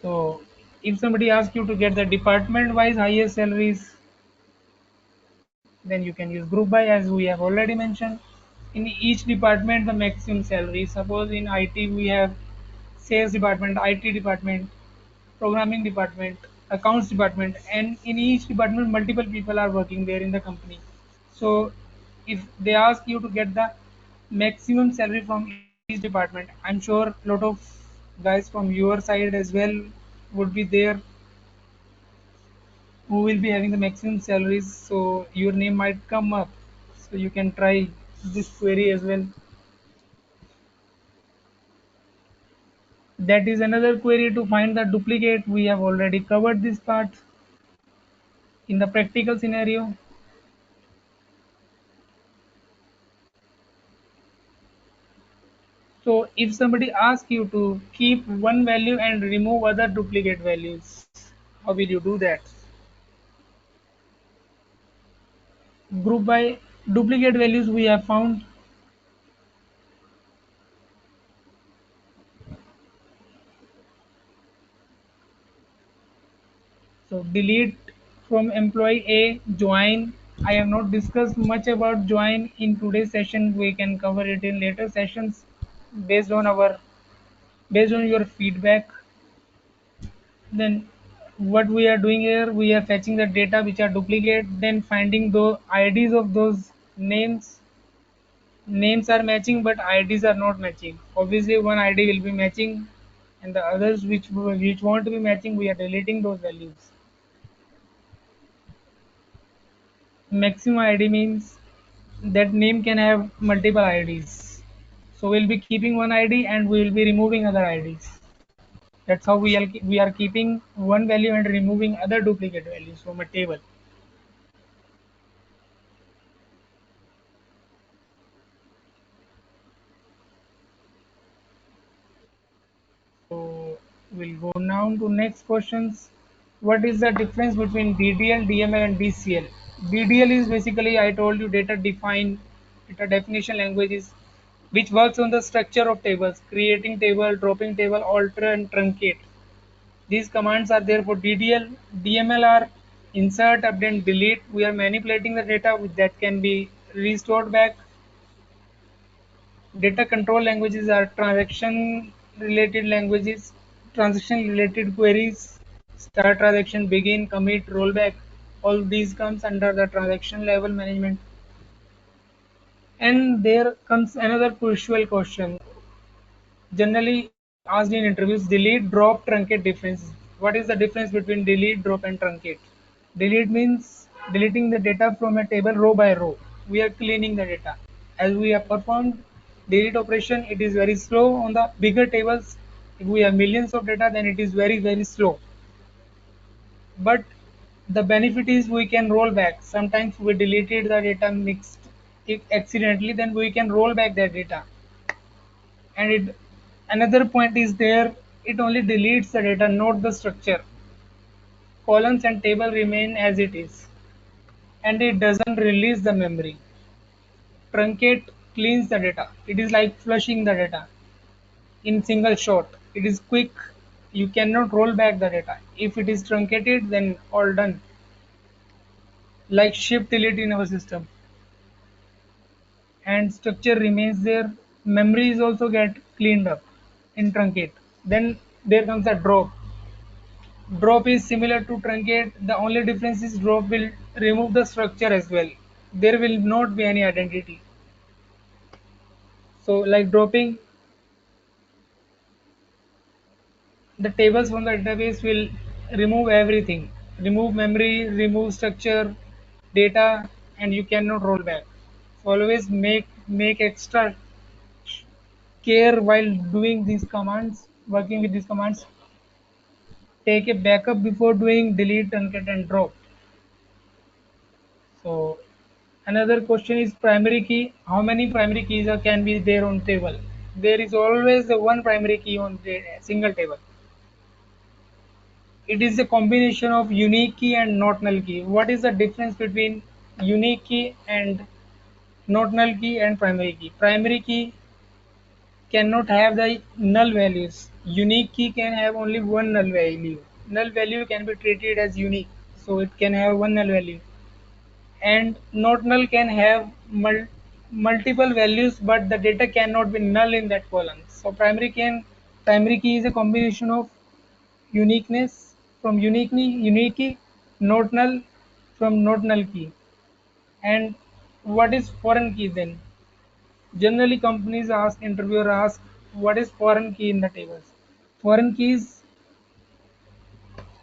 C: So if somebody asks you to get the department wise highest salaries, then you can use group by, as we have already mentioned. In each department the maximum salary, suppose in IT we have sales department, IT department, programming department, accounts department, and in each department multiple people are working there in the company. So if they ask you to get the maximum salary from each department, I'm sure a lot of guys from your side as well would be there who will be having the maximum salaries, so your name might come up. So you can try this query as well. That is another query to find the duplicate. We have already covered this part in the practical scenario. So if somebody asks you to keep one value and remove other duplicate values, how will you do that? Group by duplicate values we have found. So delete from employee A, join. I have not discussed much about join in today's session. We can cover it in later sessions based on our based on your feedback. Then what we are doing here, we are fetching the data which are duplicate, then finding the IDs of those names, names are matching but IDs are not matching. Obviously one ID will be matching and the others which want to be matching, we are deleting those values. Maximum ID means that name can have multiple IDs. So we'll be keeping one ID and we will be removing other IDs. That's how we are keeping one value and removing other duplicate values from a table. So we'll go now to next questions. What is the difference between DDL, DML and DCL? DDL is basically, I told you, data definition languages which works on the structure of tables, creating table, dropping table, alter and truncate. These commands are there for DDL. DML are insert, update, delete. We are manipulating the data that can be restored back. Data control languages are transaction related languages, transaction related queries, start transaction, begin, commit, rollback. All these comes under the transaction level management. And there comes another crucial question, generally asked in interviews: delete, drop, truncate difference. What is the difference between delete, drop and truncate? Delete means deleting the data from a table row by row. We are cleaning the data. As we have performed delete operation, it is very slow on the bigger tables. If we have millions of data, then it is very slow. But the benefit is we can roll back. Sometimes we deleted the data mixed if accidentally, then we can roll back that data. And it another point is there, it only deletes the data, not the structure. Columns and table remain as it is, and it doesn't release the memory. Truncate cleans the data. It is like flushing the data in single shot. It is quick. You cannot roll back the data. If it is truncated, then all done. Like shift delete in our system. And structure remains there. Memories also get cleaned up in truncate. Then there comes a drop. Drop is similar to truncate. The only difference is drop will remove the structure as well. There will not be any identity. So like dropping, the tables from the database will remove everything, remove memory, remove structure, data, and you cannot roll back. So always make extra care while doing these commands, working with these commands. Take a backup before doing delete, truncate, and drop. So another question is primary key. How many primary keys can be there on table? There is always the one primary key on the single table. It is a combination of unique key and not null key. What is the difference between unique key and not null key and primary key? Primary key cannot have the null values. Unique key can have only one null value. Null value can be treated as unique, so it can have one null value. And not null can have multiple values, but the data cannot be null in that column. So primary key is a combination of uniqueness from unique key, not null from not null key. And what is foreign key then? Generally companies ask, interviewer ask, what is foreign key in the tables? Foreign keys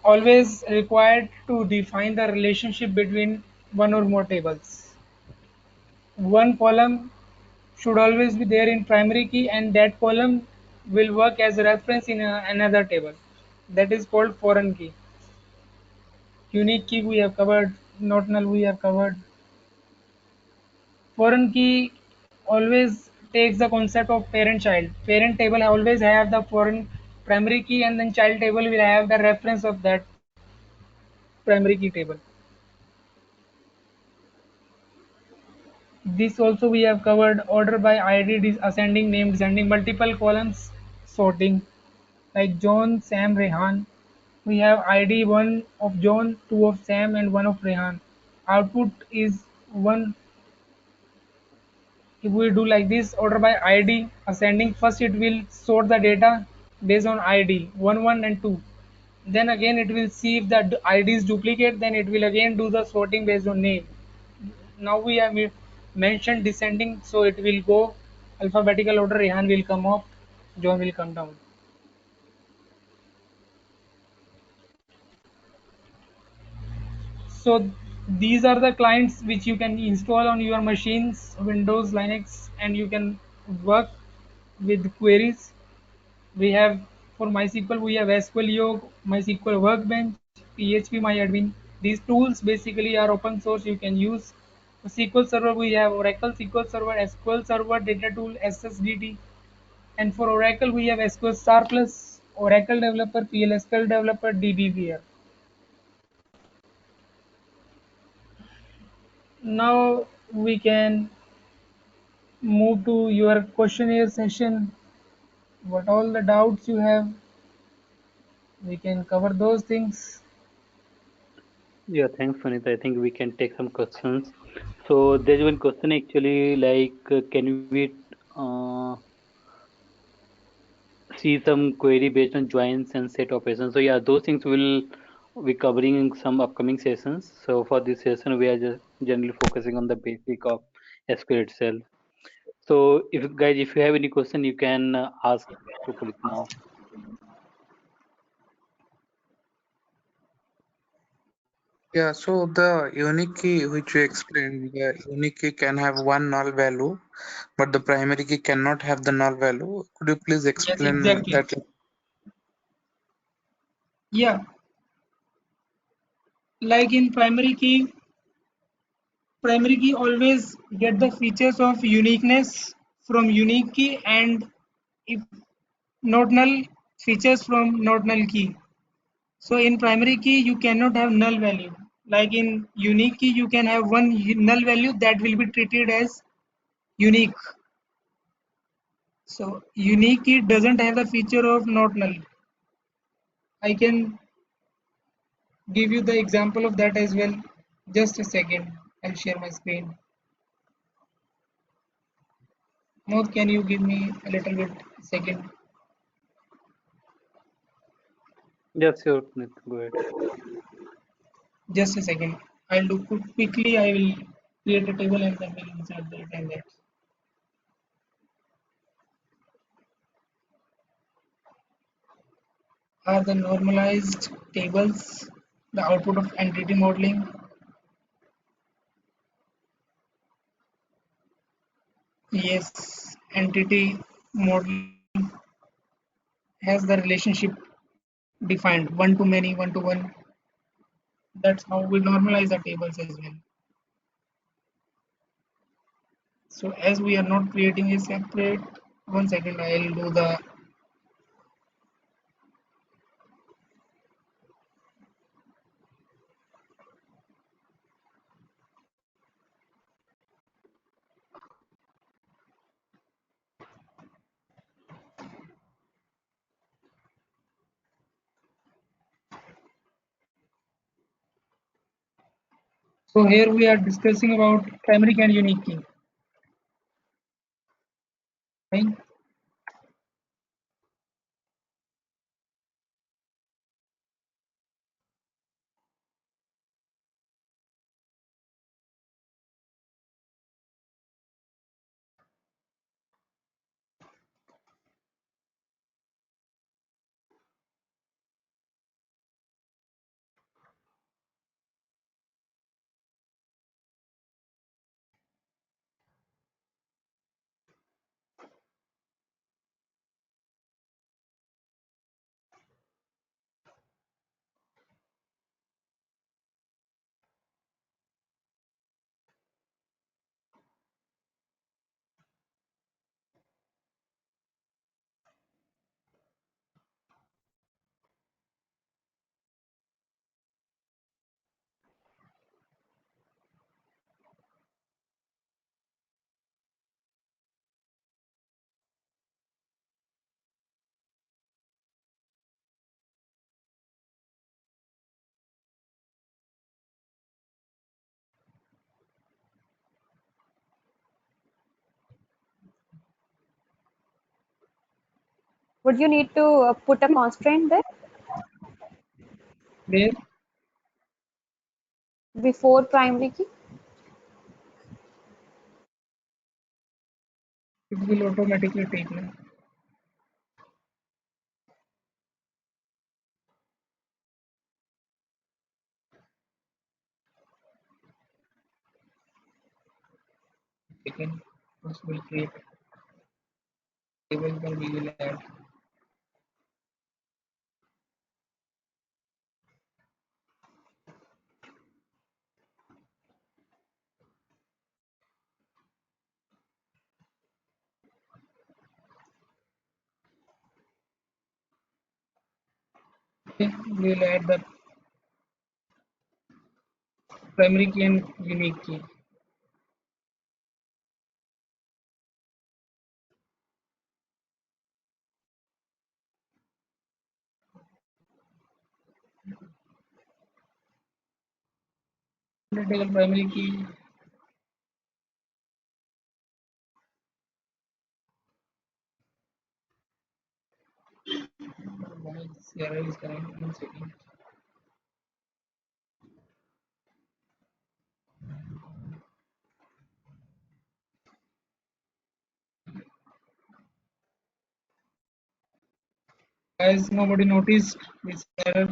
C: always required to define the relationship between one or more tables. One column should always be there in primary key, and that column will work as a reference in another table. That is called foreign key. Unique key we have covered, not null we have covered. Foreign key always takes the concept of parent child. Parent table always have the foreign primary key, and then child table will have the reference of that primary key table. This also we have covered. Order by ID, ascending, name, descending, multiple columns, sorting. Like John, Sam, Rehan. We have ID 1 of John, 2 of Sam, and 1 of Rehan. Output is 1. If we do like this, order by ID, ascending, first it will sort the data based on ID 1, 1, and 2. Then again it will see if the ID is duplicate, then it will again do the sorting based on name. Now we have mentioned descending, so it will go alphabetical order. Rehan will come up, John will come down. So these are the clients which you can install on your machines, Windows, Linux, and you can work with queries. We have for MySQL, we have SQL Yog, MySQL Workbench, PHP MyAdmin. These tools basically are open source. You can use SQL Server. We have Oracle SQL Server, SQL Server, Data Tool, SSDT, and for Oracle we have SQL Star Plus, Oracle Developer, PLSQL Developer, DBVR. Now we can move to your questionnaire session. What all the doubts you have, we can cover those things.
B: Yeah, thanks, Puneet. I think we can take some questions. So there's one question actually, like, can we uh, see some query based on joins and set operations? So yeah, those things will be covering in some upcoming sessions. So for this session, we are just generally focusing on the basic of SQL itself. So if guys, if you have any question, you can ask to Puneet now.
F: Yeah, so the unique key which you explained, the unique key can have one null value, but the primary key cannot have the null value. Could you please
C: Yes,
F: explain
C: exactly.
F: that?
C: Yeah, like in primary key always get the features of uniqueness from unique key, and if not null, features from not null key. So in primary key you cannot have null value. Like in unique key you can have one null value that will be treated as unique. So unique key doesn't have the feature of not null. I can give you the example of that as well. Just a second, I'll share my screen. Mohd, can you give me a little bit second?
B: Yes, sure, Puneet, go ahead.
C: Just a second. I'll do quickly. I will create a table and then we'll insert that and that. Are the normalized tables the output of entity modeling? Yes, entity modeling has the relationship defined one to many, one to one. That's how we normalize the tables as well. So as we are not creating a separate, one second, I'll do the. So here we are discussing about primary key and unique key. Right?
E: Would you need to put a constraint there
C: There.
E: before primary key?
C: It will automatically take now. Second, first we'll create table, then we will add. Okay, we'll add the primary key and unique key. The table primary key. Why error is coming? 1 second. Guys, nobody noticed this error.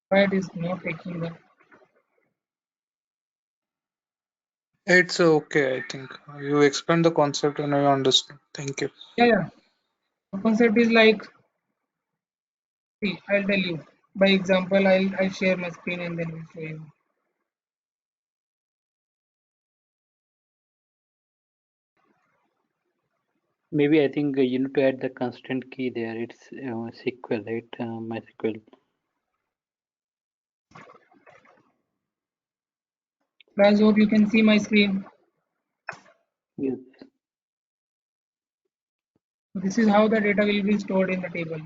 C: Why it is not taking the.
F: It's okay, I think. You explained the concept and I understood. Thank you.
C: Yeah. The concept is like, see, I'll tell you. By example, I'll share my screen and then we'll show you.
B: Maybe I think you need to add the constant key there. It's SQL, right? MySQL.
C: Guys, hope you can see my screen.
B: Yes.
C: This is how the data will be stored in the table.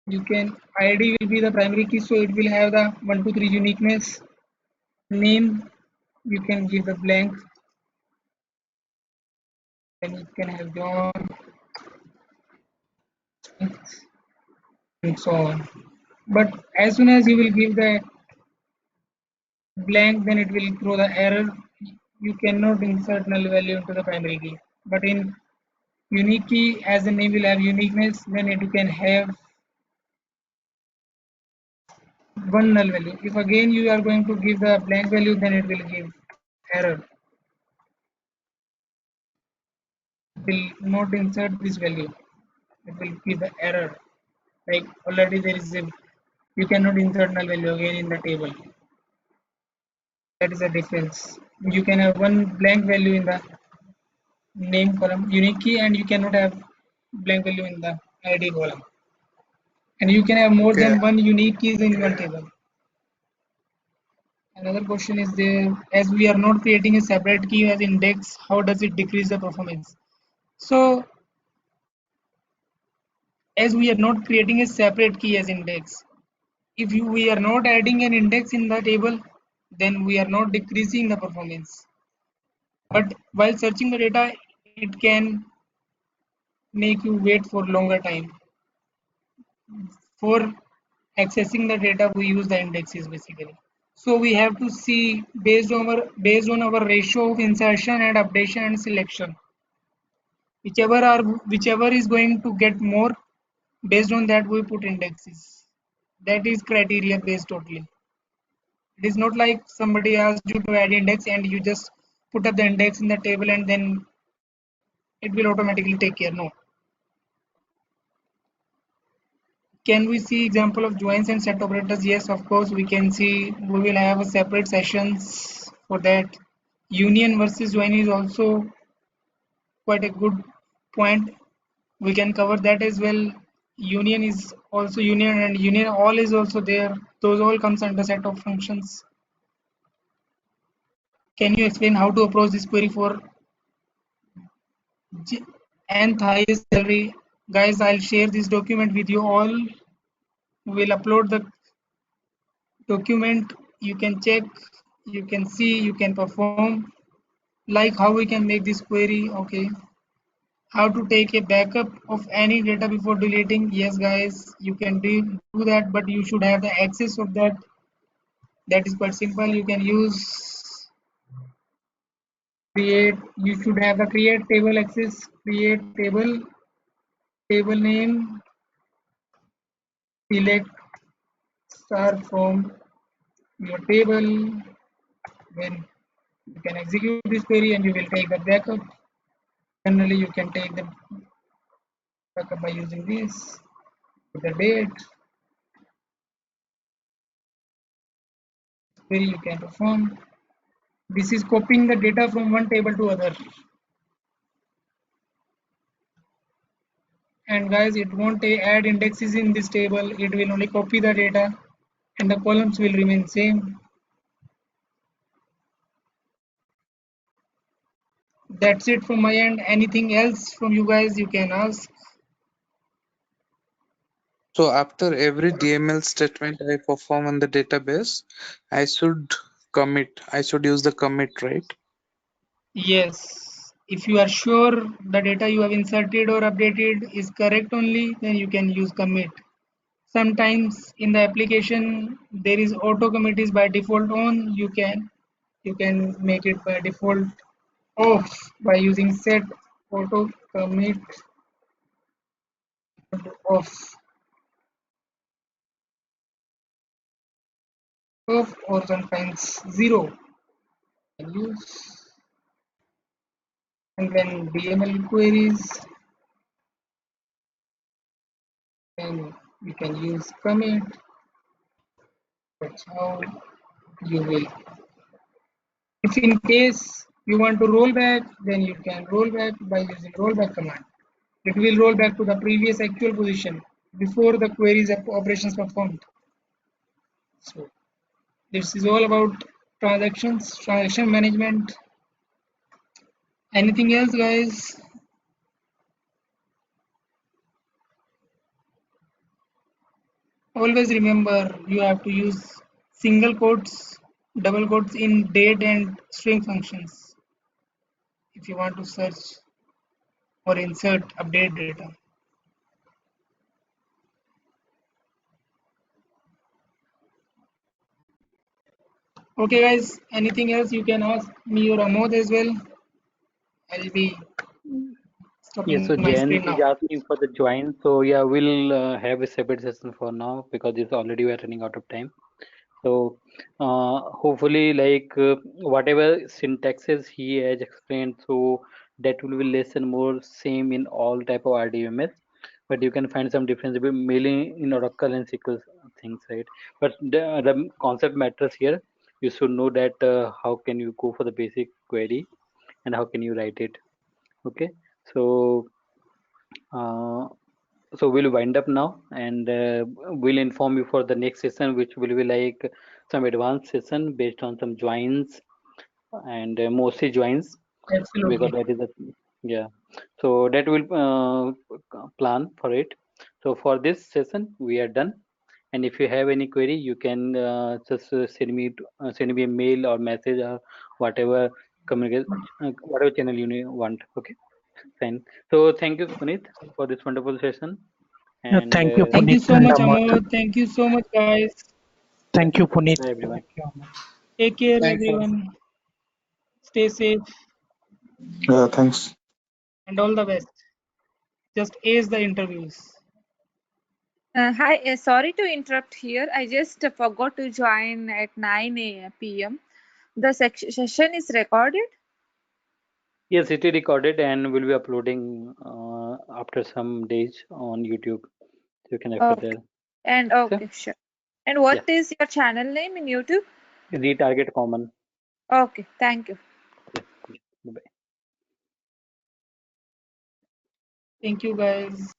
C: You can ID will be the primary key, so it will have the 1, 2, 3 uniqueness. Name you can give the blank, then you can have John and so on. But as soon as you will give the blank, then it will throw the error. You cannot insert null value into the primary key. But in unique key, as the name will have uniqueness, then it can have one null value. If again you are going to give the blank value, then it will give error. It will not insert this value. It will give the error. Like already there is a, you cannot insert null value again in the table. That is the difference. You can have one blank value in the name column, unique key, and you cannot have blank value in the ID column. And you can have more
F: Okay.
C: than one unique keys in one table. Another question is there, as we are not creating a separate key as index, how does it decrease the performance? So as we are not creating a separate key as index, if we are not adding an index in the table, then we are not decreasing the performance. But while searching the data, it can make you wait for longer time. For accessing the data, we use the indexes basically. So we have to see based on our ratio of insertion and updation and selection. Whichever is going to get more, based on that we put indexes. That is criteria based totally. It is not like somebody asked you to add index and you just put up the index in the table and then it will automatically take care. No. Can we see example of joins and set operators? Yes, of course we can see. We will have a separate sessions for that. Union versus join is also quite a good point. We can cover that as well. union is also union, and union all is also there. Those all comes under set of functions. Can you explain how to approach this query for nth highest salary? Guys, I'll share this document with you all. We'll upload the document. You can check, you can see, you can perform. Like how we can make this query. Okay, how to take a backup of any data before deleting? Yes guys, you can do that, but you should have the access of that. That is quite simple. You can use create, you should have the create table access, create table name, select star from your table. When you can execute this query and you will take the backup. Generally you can take the backup by using this, the date query you can perform. This is copying the data from one table to other. And guys, it won't add indexes in this table. It will only copy the data and the columns will remain same. That's it from my end. Anything else from you guys you can ask.
F: So after every DML statement I perform on the database, I should commit. I should use the commit, right?
C: Yes, if you are sure the data you have inserted or updated is correct only, then you can use commit. Sometimes in the application there is auto commit is by default on. You can make it by default off by using set auto commit off or sometimes 0 can use. And when DML queries, then you can use commit. That's how you will. If in case you want to roll back, then you can roll back by using rollback command. It will roll back to the previous actual position before the queries operations performed. So this is all about transactions, transaction management. Anything else, guys? Always remember you have to use single quotes, double quotes in date and string functions if you want to search or insert update data. Okay guys, anything else you can ask me or Amod as well. I'll be
B: Yeah,
C: stopping
B: so
C: my
B: Jen
C: screen
B: is
C: now.
B: asking for the join. So yeah, we'll have a separate session for now because it's already we're running out of time. So hopefully, like whatever syntaxes he has explained, so that will be less and more same in all type of RDMS. But you can find some difference between mainly in Oracle and SQL things, right? But the concept matters here. You should know that how can you go for the basic query and how can you write it. Okay, so uh, so we'll wind up now and we'll inform you for the next session, which will be like some advanced session based on some joins and mostly joins because
C: Absolutely.
B: that is the yeah. So that will plan for it. So for this session we are done. And if you have any query, you can just send me a mail or message or whatever communicate whatever channel you want. Okay, fine. So thank you, Puneet, for this wonderful session.
G: Yeah,
B: And
G: thank you,
C: Thank you
G: Puneet
C: so
G: and
C: much,
G: Amod.
C: Amod. Thank you so much, guys.
B: yeah,
G: Thank you, Puneet.
B: bye everyone.
G: Thank you, Amod.
C: Take care,
F: Thanks.
C: everyone. Stay safe
F: Thanks.
C: and all the best. Just ace the interviews.
H: Hi, sorry to interrupt here. I just forgot to join at 9 p.m. The session is recorded.
B: Yes, it is recorded and will be uploading after some days on YouTube. So you can refer
H: Okay.
B: there.
H: And
B: So
H: okay, sure. And what
B: yeah,
H: is your channel name in YouTube?
B: retarget common.
H: Okay, thank you.
B: Yeah, yeah. Bye.
C: Thank you, guys.